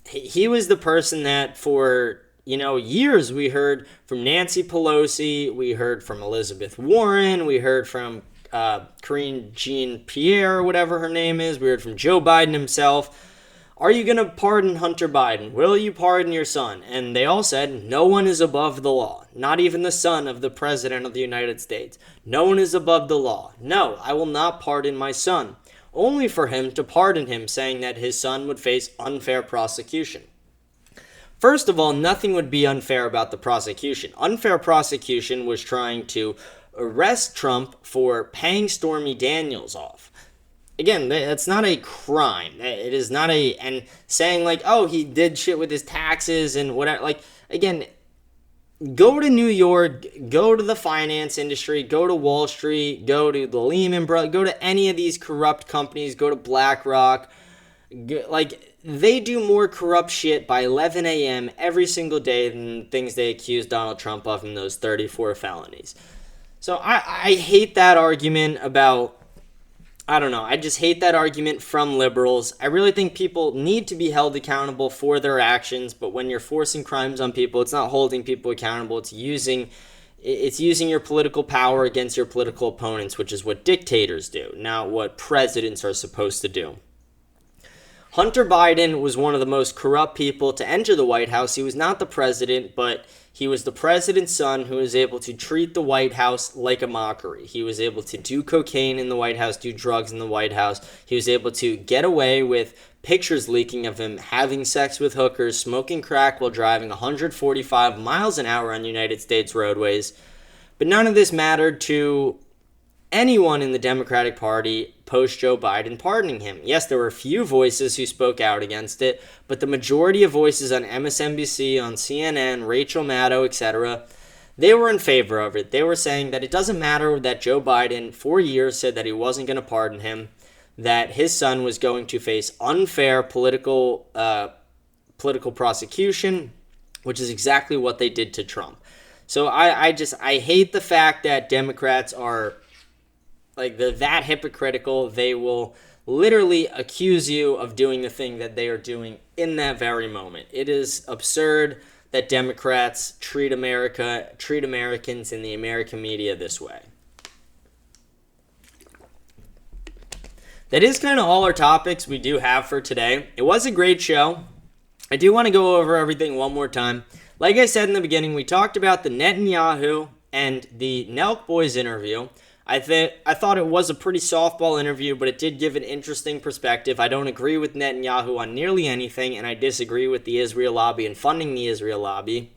he was the person that for, years we heard from Nancy Pelosi, we heard from Elizabeth Warren, we heard from Karine Jean-Pierre, or whatever her name is, we heard from Joe Biden himself. Are you going to pardon Hunter Biden? Will you pardon your son? And they all said, no one is above the law. Not even the son of the President of the United States. No one is above the law. No, I will not pardon my son. Only for him to pardon him, saying that his son would face unfair prosecution. First of all, nothing would be unfair about the prosecution. Unfair prosecution was trying to arrest Trump for paying Stormy Daniels off. Again, that's not a crime. It is not and saying like, oh, he did shit with his taxes and whatever. Like, again, go to New York, go to the finance industry, go to Wall Street, go to the Lehman Brothers, go to any of these corrupt companies, go to BlackRock. Like, they do more corrupt shit by 11 a.m. every single day than things they accuse Donald Trump of in those 34 felonies. So I hate that argument about, I don't know, I just hate that argument from liberals. I really think people need to be held accountable for their actions, but when you're forcing crimes on people, it's not holding people accountable. It's using your political power against your political opponents, which is what dictators do, not what presidents are supposed to do. Hunter Biden was one of the most corrupt people to enter the White House. He was not the president, but he was the president's son who was able to treat the White House like a mockery. He was able to do cocaine in the White House, do drugs in the White House. He was able to get away with pictures leaking of him having sex with hookers, smoking crack while driving 145 miles an hour on United States roadways. But none of this mattered to anyone in the Democratic Party post Joe Biden pardoning him. Yes, there were a few voices who spoke out against it, but the majority of voices on MSNBC, on CNN, Rachel Maddow, etc., they were in favor of it. They were saying that it doesn't matter that Joe Biden, for years, said that he wasn't going to pardon him, that his son was going to face unfair political prosecution, which is exactly what they did to Trump. So I hate the fact that Democrats are like that hypocritical. They will literally accuse you of doing the thing that they are doing in that very moment. It is absurd that Democrats treat Americans in the American media this way. That is kind of all our topics we do have for today. It was a great show. I do want to go over everything one more time. Like I said in the beginning, we talked about the Netanyahu and the Nelk Boys interview. I thought it was a pretty softball interview, but it did give an interesting perspective. I don't agree with Netanyahu on nearly anything, and I disagree with the Israel lobby and funding the Israel lobby.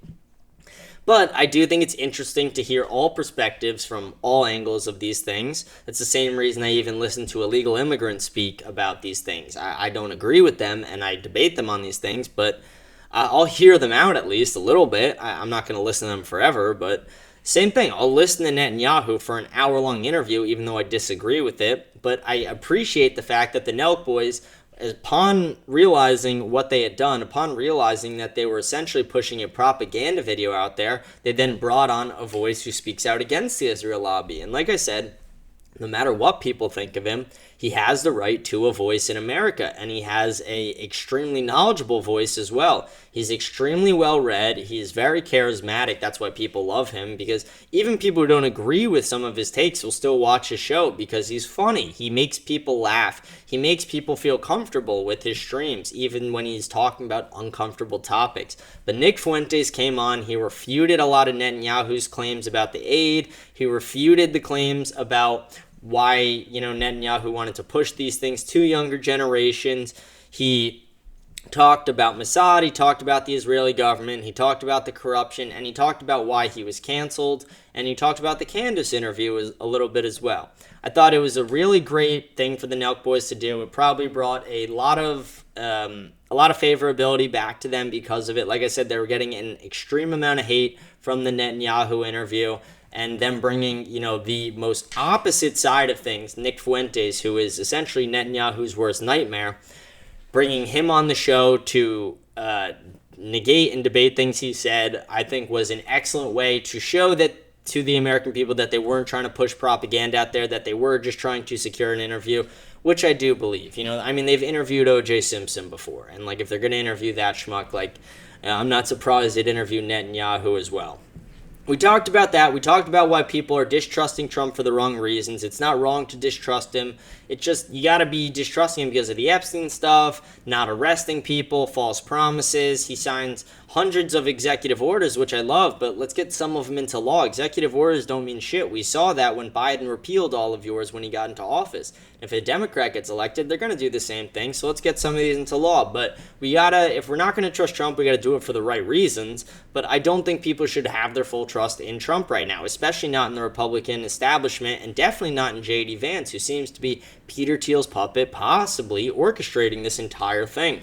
But I do think it's interesting to hear all perspectives from all angles of these things. It's the same reason I even listen to illegal immigrants speak about these things. I don't agree with them, and I debate them on these things, but I'll hear them out at least a little bit. I'm not going to listen to them forever, but same thing. I'll listen to Netanyahu for an hour-long interview, even though I disagree with it. But I appreciate the fact that the Nelk Boys, upon realizing what they had done, upon realizing that they were essentially pushing a propaganda video out there, they then brought on a voice who speaks out against the Israel lobby. And like I said, no matter what people think of him, he has the right to a voice in America, and he has a extremely knowledgeable voice as well. He's extremely well read. He's very charismatic. That's why people love him, because even people who don't agree with some of his takes will still watch his show because he's funny. He makes people laugh. He makes people feel comfortable with his streams, even when he's talking about uncomfortable topics. But Nick Fuentes came on. He refuted a lot of Netanyahu's claims about the aid. He refuted the claims about why, Netanyahu wanted to push these things to younger generations. He talked about Mossad, he talked about the Israeli government, he talked about the corruption, and he talked about why he was canceled, and he talked about the Candace interview a little bit as well. I thought it was a really great thing for the Nelk Boys to do. It probably brought a lot of favorability back to them because of it. Like I said, they were getting an extreme amount of hate from the Netanyahu interview, and them bringing, the most opposite side of things, Nick Fuentes, who is essentially Netanyahu's worst nightmare, bringing him on the show to negate and debate things he said, I think was an excellent way to show that to the American people that they weren't trying to push propaganda out there, that they were just trying to secure an interview, which I do believe. They've interviewed O.J. Simpson before, and if they're going to interview that schmuck, I'm not surprised they'd interview Netanyahu as well. We talked about that. We talked about why people are distrusting Trump for the wrong reasons. It's not wrong to distrust him. It's just, you got to be distrusting him because of the Epstein stuff, not arresting people, false promises. He signs hundreds of executive orders, which I love, but let's get some of them into law. Executive orders don't mean shit. We saw that when Biden repealed all of yours when he got into office. If a Democrat gets elected, they're going to do the same thing, so let's get some of these into law. But if we're not going to trust Trump, we got to do it for the right reasons. But I don't think people should have their full trust in Trump right now, especially not in the Republican establishment, and definitely not in J.D. Vance, who seems to be Peter Thiel's puppet, possibly orchestrating this entire thing.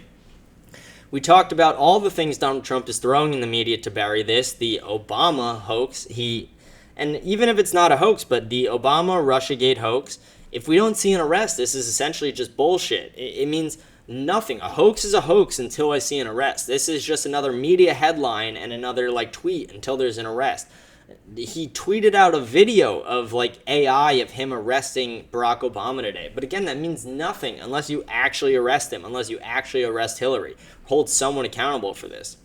We talked about all the things Donald Trump is throwing in the media to bury this, the Obama hoax, and even if it's not a hoax, but the Obama Russiagate hoax, if we don't see an arrest, this is essentially just bullshit. It means nothing. A hoax is a hoax until I see an arrest. This is just another media headline and another tweet until there's an arrest. He tweeted out a video of AI of him arresting Barack Obama today. But again, that means nothing unless you actually arrest him, unless you actually arrest Hillary, hold someone accountable for this.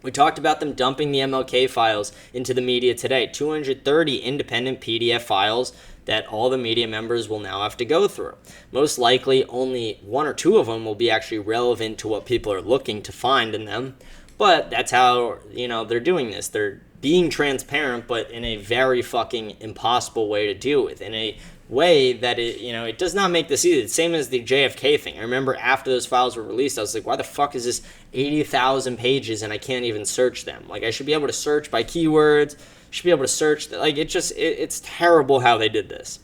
We talked about them dumping the MLK files into the media today, 230 independent PDF files that all the media members will now have to go through. Most likely, only one or two of them will be actually relevant to what people are looking to find in them. But that's how, they're doing this. They're being transparent, but in a very fucking impossible way to deal with, in a way that it does not make this easy. It's the same as the JFK thing. I remember after those files were released, I was like, why the fuck is this 80,000 pages and I can't even search them? I should be able to search by keywords, should be able to search, it's terrible how they did this.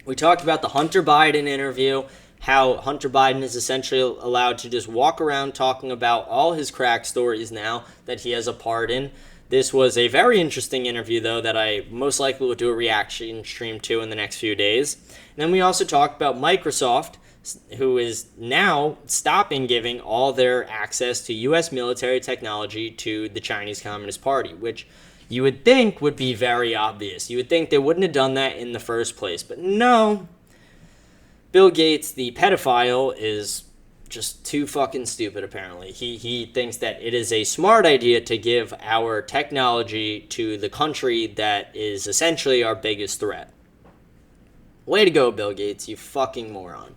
We talked about the Hunter Biden interview, how Hunter Biden is essentially allowed to just walk around talking about all his crack stories now that he has a part in. This was a very interesting interview, though, that I most likely will do a reaction stream to in the next few days. And then we also talked about Microsoft, who is now stopping giving all their access to U.S. military technology to the Chinese Communist Party, which you would think would be very obvious. You would think they wouldn't have done that in the first place. But no, Bill Gates, the pedophile, is just too fucking stupid, apparently. He thinks that it is a smart idea to give our technology to the country that is essentially our biggest threat. Way to go, Bill Gates, you fucking moron.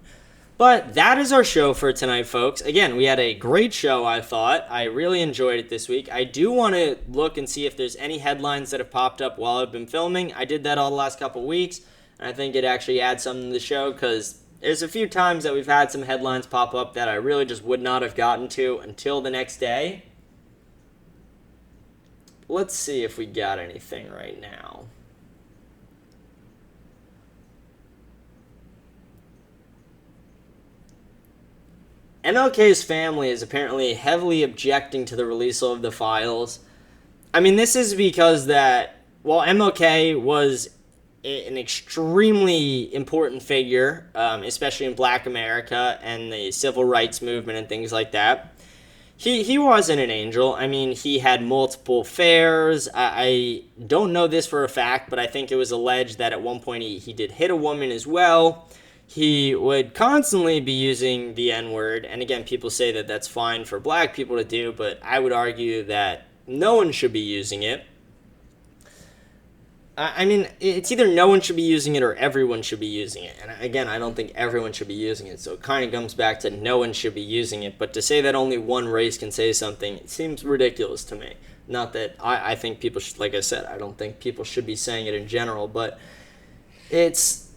But that is our show for tonight, folks. Again, we had a great show, I thought. I really enjoyed it this week. I do want to look and see if there's any headlines that have popped up while I've been filming. I did that all the last couple weeks, and I think it actually adds something to the show because there's a few times that we've had some headlines pop up that I really just would not have gotten to until the next day. Let's see if we got anything right now. MLK's family is apparently heavily objecting to the release of the files. I mean, this is because that, while MLK was an extremely important figure, especially in Black America and the civil rights movement and things like that, he wasn't an angel. I mean, he had multiple affairs. I don't know this for a fact, but I think it was alleged that at one point he did hit a woman as well. He would constantly be using the N-word, and again, people say that that's fine for Black people to do, but I would argue that no one should be using it. I mean, it's either no one should be using it or everyone should be using it. And again, I don't think everyone should be using it. So it kind of comes back to no one should be using it. But to say that only one race can say something, it seems ridiculous to me. Not that I think people should, like I said, I don't think people should be saying it in general. But it's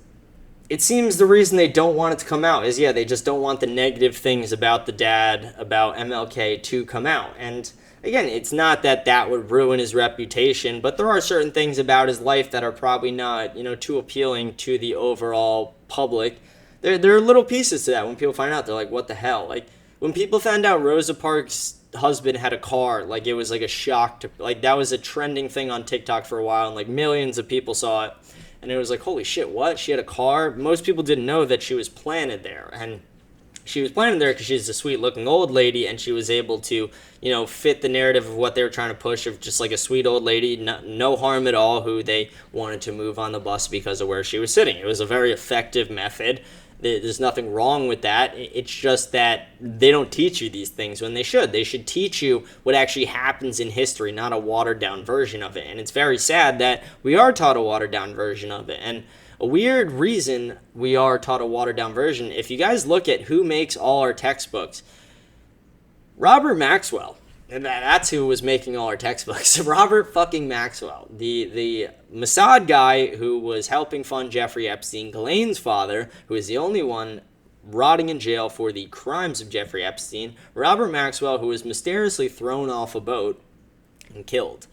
it seems the reason they don't want it to come out is, yeah, they just don't want the negative things about the dad, about MLK, to come out. And again, it's not that that would ruin his reputation, but there are certain things about his life that are probably not, too appealing to the overall public. There are little pieces to that. When people find out, they're like, what the hell? Like, when people found out Rosa Parks' husband had a car, like, it was like a shock to, like, that was a trending thing on TikTok for a while, and like millions of people saw it. And it was like, holy shit, what? She had a car? Most people didn't know that she was planted there. And she was planted there because she's a sweet-looking old lady, and she was able to, fit the narrative of what they were trying to push, of just like a sweet old lady, no harm at all, who they wanted to move on the bus because of where she was sitting. It was a very effective method. There's nothing wrong with that. It's just that they don't teach you these things when they should. They should teach you what actually happens in history, not a watered-down version of it. And it's very sad that we are taught a watered-down version of it. And a weird reason we are taught a watered-down version, if you guys look at who makes all our textbooks, Robert Maxwell. And that's who was making all our textbooks. Robert fucking Maxwell. The Mossad guy who was helping fund Jeffrey Epstein, Ghislaine's father, who is the only one rotting in jail for the crimes of Jeffrey Epstein. Robert Maxwell, who was mysteriously thrown off a boat and killed.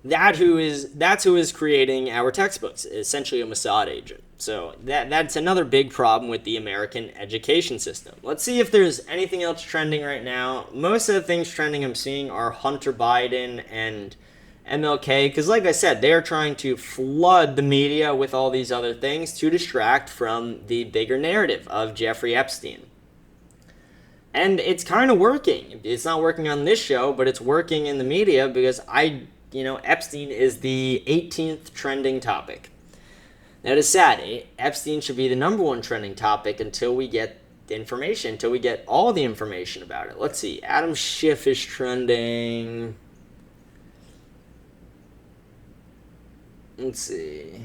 That's who is creating our textbooks, essentially a Mossad agent. So that's another big problem with the American education system. Let's see if there's anything else trending right now. Most of the things trending I'm seeing are Hunter Biden and MLK, because like I said, they're trying to flood the media with all these other things to distract from the bigger narrative of Jeffrey Epstein. And it's kind of working. It's not working on this show, but it's working in the media because Epstein is the 18th trending topic. That is sad. Epstein should be the number one trending topic until we get the information, until we get all the information about it. Let's see. Adam Schiff is trending. Let's see.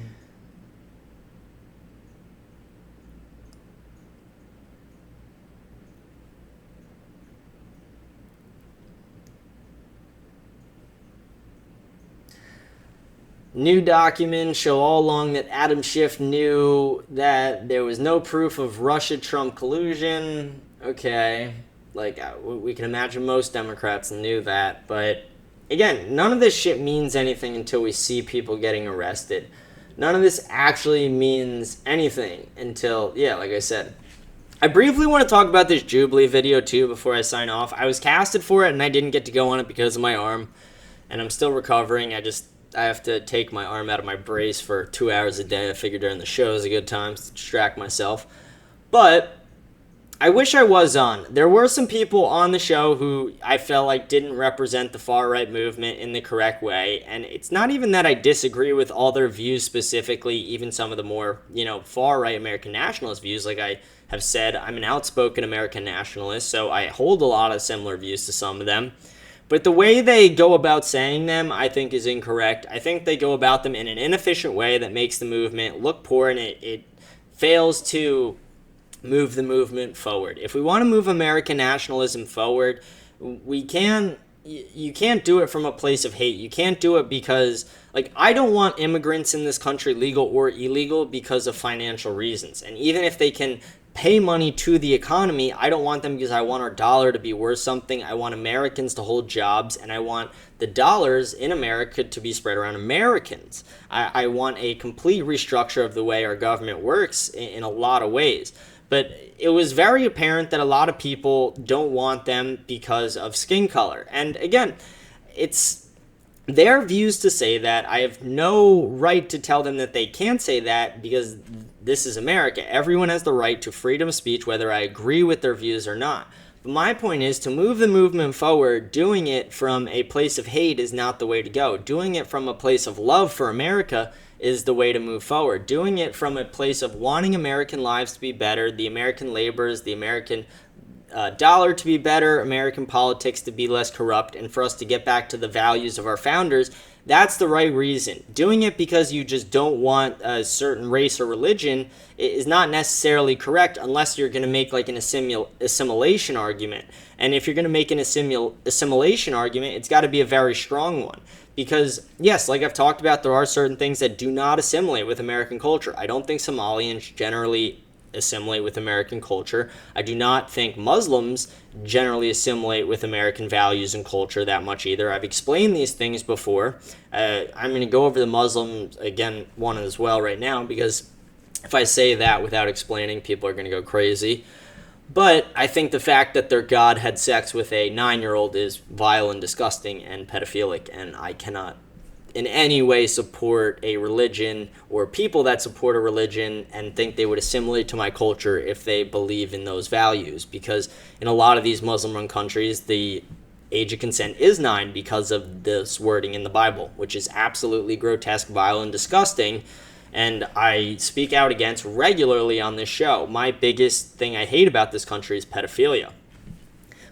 New documents show all along that Adam Schiff knew that there was no proof of Russia-Trump collusion. Okay, we can imagine most Democrats knew that, but again, none of this shit means anything until we see people getting arrested. None of this actually means anything until, like I said. I briefly want to talk about this Jubilee video too before I sign off. I was casted for it and I didn't get to go on it because of my arm, and I'm still recovering. I have to take my arm out of my brace for 2 hours a day. I figured during the show is a good time to distract myself. But I wish I was on. There were some people on the show who I felt like didn't represent the far-right movement in the correct way. And it's not even that I disagree with all their views specifically, even some of the more, far-right American nationalist views. Like I have said, I'm an outspoken American nationalist, so I hold a lot of similar views to some of them. But the way they go about saying them, I think, is incorrect. I think they go about them in an inefficient way that makes the movement look poor, and it fails to move the movement forward. If we want to move American nationalism forward, you can't do it from a place of hate. You can't do it because, I don't want immigrants in this country, legal or illegal, because of financial reasons. And even if they can pay money to the economy, I don't want them because I want our dollar to be worth something. I want Americans to hold jobs, and I want the dollars in America to be spread around Americans. I want a complete restructure of the way our government works in a lot of ways. But it was very apparent that a lot of people don't want them because of skin color. And again, it's their views to say that. I have no right to tell them that they can't say that because this is America. Everyone has the right to freedom of speech, whether I agree with their views or not. But my point is, to move the movement forward, doing it from a place of hate is not the way to go. Doing it from a place of love for America is the way to move forward. Doing it from a place of wanting American lives to be better, the American laborers, the American dollar to be better, American politics to be less corrupt, and for us to get back to the values of our founders, that's the right reason. Doing it because you just don't want a certain race or religion is not necessarily correct unless you're going to make an assimilation argument. And if you're going to make an assimilation argument, it's got to be a very strong one. Because, yes, like I've talked about, there are certain things that do not assimilate with American culture. I don't think Somalians generally assimilate with American culture. I do not think Muslims generally assimilate with American values and culture that much either. I've explained these things before. I'm going to go over the Muslims again one as well right now, because if I say that without explaining, people are going to go crazy. But I think the fact that their god had sex with a 9-year-old is vile and disgusting and pedophilic, and I cannot in any way support a religion or people that support a religion and think they would assimilate to my culture if they believe in those values. Because in a lot of these Muslim-run countries, the age of consent is 9 because of this wording in the Bible, which is absolutely grotesque, vile, and disgusting. And I speak out against regularly on this show. My biggest thing I hate about this country is pedophilia.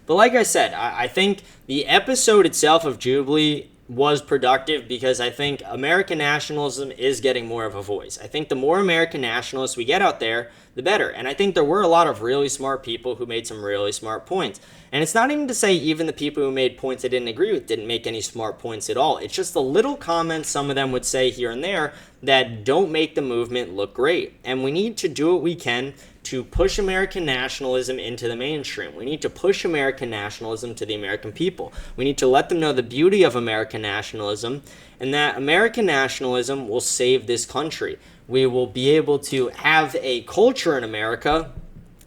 But like I said, I think the episode itself of Jubilee was productive because I think American nationalism is getting more of a voice. I think the more American nationalists we get out there, the better. And I think there were a lot of really smart people who made some really smart points. And it's not even to say even the people who made points I didn't agree with didn't make any smart points at all. It's just the little comments some of them would say here and there that don't make the movement look great. And we need to do what we can to push American nationalism into the mainstream. We need to push American nationalism to the American people. We need to let them know the beauty of American nationalism and that American nationalism will save this country. We will be able to have a culture in America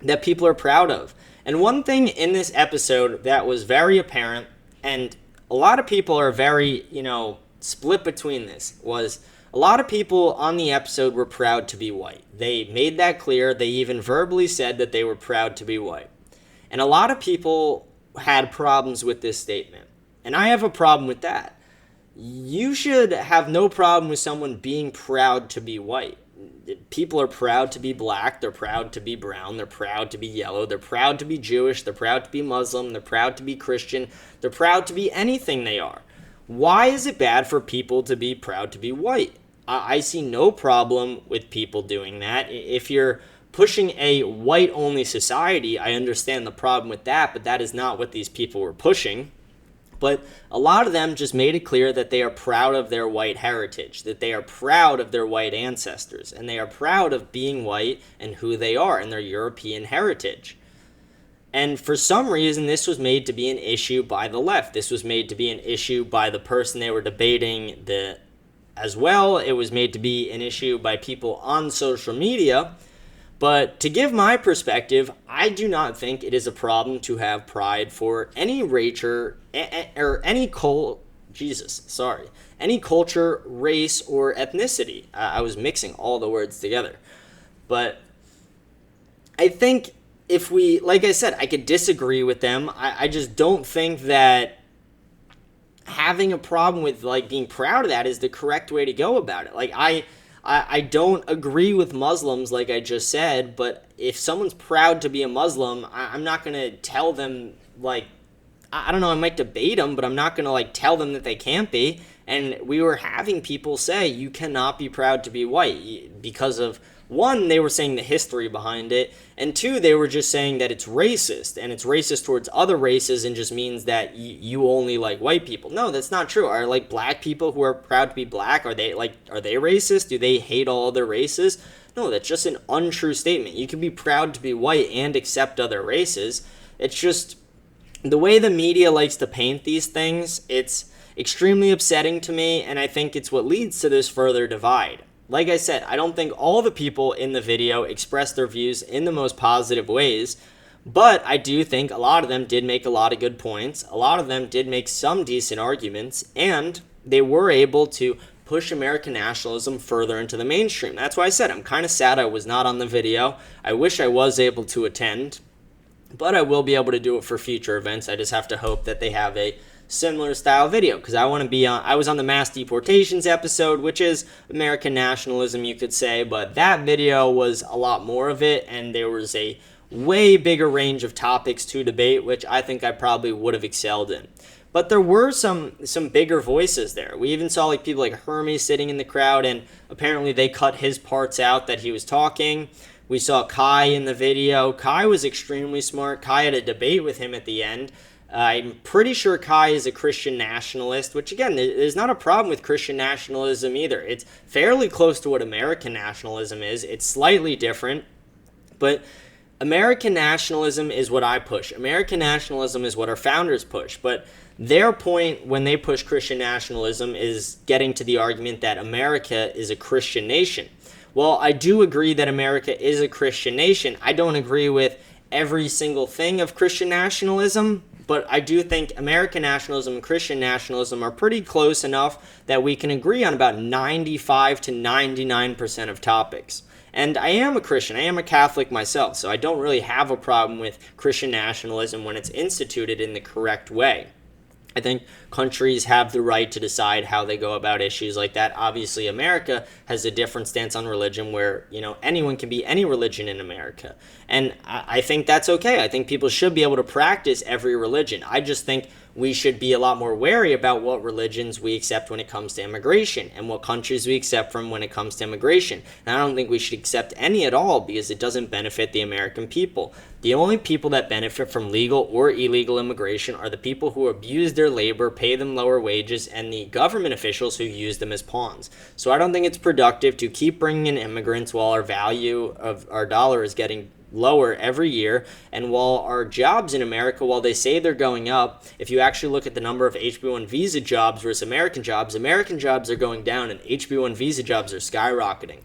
that people are proud of. And one thing in this episode that was very apparent, and a lot of people are very, split between this, was a lot of people on the episode were proud to be white. They made that clear. They even verbally said that they were proud to be white. And a lot of people had problems with this statement. And I have a problem with that. You should have no problem with someone being proud to be white. People are proud to be black. They're proud to be brown. They're proud to be yellow. They're proud to be Jewish. They're proud to be Muslim. They're proud to be Christian. They're proud to be anything they are. Why is it bad for people to be proud to be white? I see no problem with people doing that. If you're pushing a white-only society, I understand the problem with that, but that is not what these people were pushing. But a lot of them just made it clear that they are proud of their white heritage, that they are proud of their white ancestors, and they are proud of being white and who they are and their European heritage. And for some reason, this was made to be an issue by the left. This was made to be an issue by the person they were debating as well. It was made to be an issue by people on social media. But to give my perspective, I do not think it is a problem to have pride for any race or any culture, race, or ethnicity. I was mixing all the words together. But I think if we, like I said, I could disagree with them. I just don't think that having a problem with being proud of that is the correct way to go about it. I don't agree with Muslims, like I just said, but if someone's proud to be a Muslim, I'm not going to tell them, I don't know, I might debate them, but I'm not going to, tell them that they can't be. And we were having people say, you cannot be proud to be white because of, one, they were saying the history behind it, and two, they were just saying that it's racist, and it's racist towards other races and just means that you only like white people. No, that's not true. Are black people who are proud to be black, are they racist? Do they hate all other races? No, that's just an untrue statement. You can be proud to be white and accept other races. It's just the way the media likes to paint these things, it's extremely upsetting to me, and I think it's what leads to this further divide. Like I said, I don't think all the people in the video expressed their views in the most positive ways, but I do think a lot of them did make a lot of good points. A lot of them did make some decent arguments, and they were able to push American nationalism further into the mainstream. That's why I said I'm kind of sad I was not on the video. I wish I was able to attend, but I will be able to do it for future events. I just have to hope that they have a similar style video, because I want to be on. I was on the mass deportations episode, which is American nationalism, you could say, but that video was a lot more of it, and there was a way bigger range of topics to debate, which I think I probably would have excelled in. But there were some bigger voices there. We even saw people like Hermes sitting in the crowd, and apparently they cut his parts out that he was talking. We saw Kai in the video. Kai was extremely smart. Kai had a debate with him at the end. I'm pretty sure Kai is a Christian nationalist, which again, there's not a problem with Christian nationalism either. It's fairly close to what American nationalism is. It's slightly different, but American nationalism is what I push. American nationalism is what our founders push. But their point when they push Christian nationalism is getting to the argument that America is a Christian nation. Well, I do agree that America is a Christian nation. I don't agree with every single thing of Christian nationalism, but I do think American nationalism and Christian nationalism are pretty close enough that we can agree on about 95 to 99% of topics. And I am a Christian. I am a Catholic myself, so I don't really have a problem with Christian nationalism when it's instituted in the correct way. I think countries have the right to decide how they go about issues like that. Obviously, America has a different stance on religion where, anyone can be any religion in America. And I think that's okay. I think people should be able to practice every religion. I just think we should be a lot more wary about what religions we accept when it comes to immigration and what countries we accept from when it comes to immigration. And I don't think we should accept any at all because it doesn't benefit the American people. The only people that benefit from legal or illegal immigration are the people who abuse their labor, pay them lower wages, and the government officials who use them as pawns. So I don't think it's productive to keep bringing in immigrants while our value of our dollar is getting lower every year, and while our jobs in America, while they say they're going up, if you actually look at the number of HB1 visa jobs versus American jobs are going down and HB1 visa jobs are skyrocketing.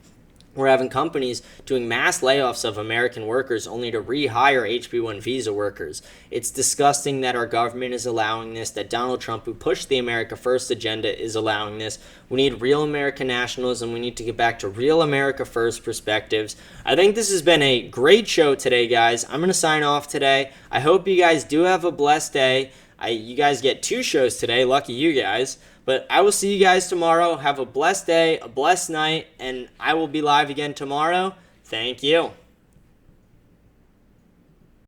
We're having companies doing mass layoffs of American workers only to rehire HB1 visa workers. It's disgusting that our government is allowing this, that Donald Trump, who pushed the America First agenda, is allowing this. We need real American nationalism. We need to get back to real America First perspectives. I think this has been a great show today, guys. I'm going to sign off today. I hope you guys do have a blessed day. You guys get 2 shows today. Lucky you guys. But I will see you guys tomorrow. Have a blessed day, a blessed night, and I will be live again tomorrow. Thank you.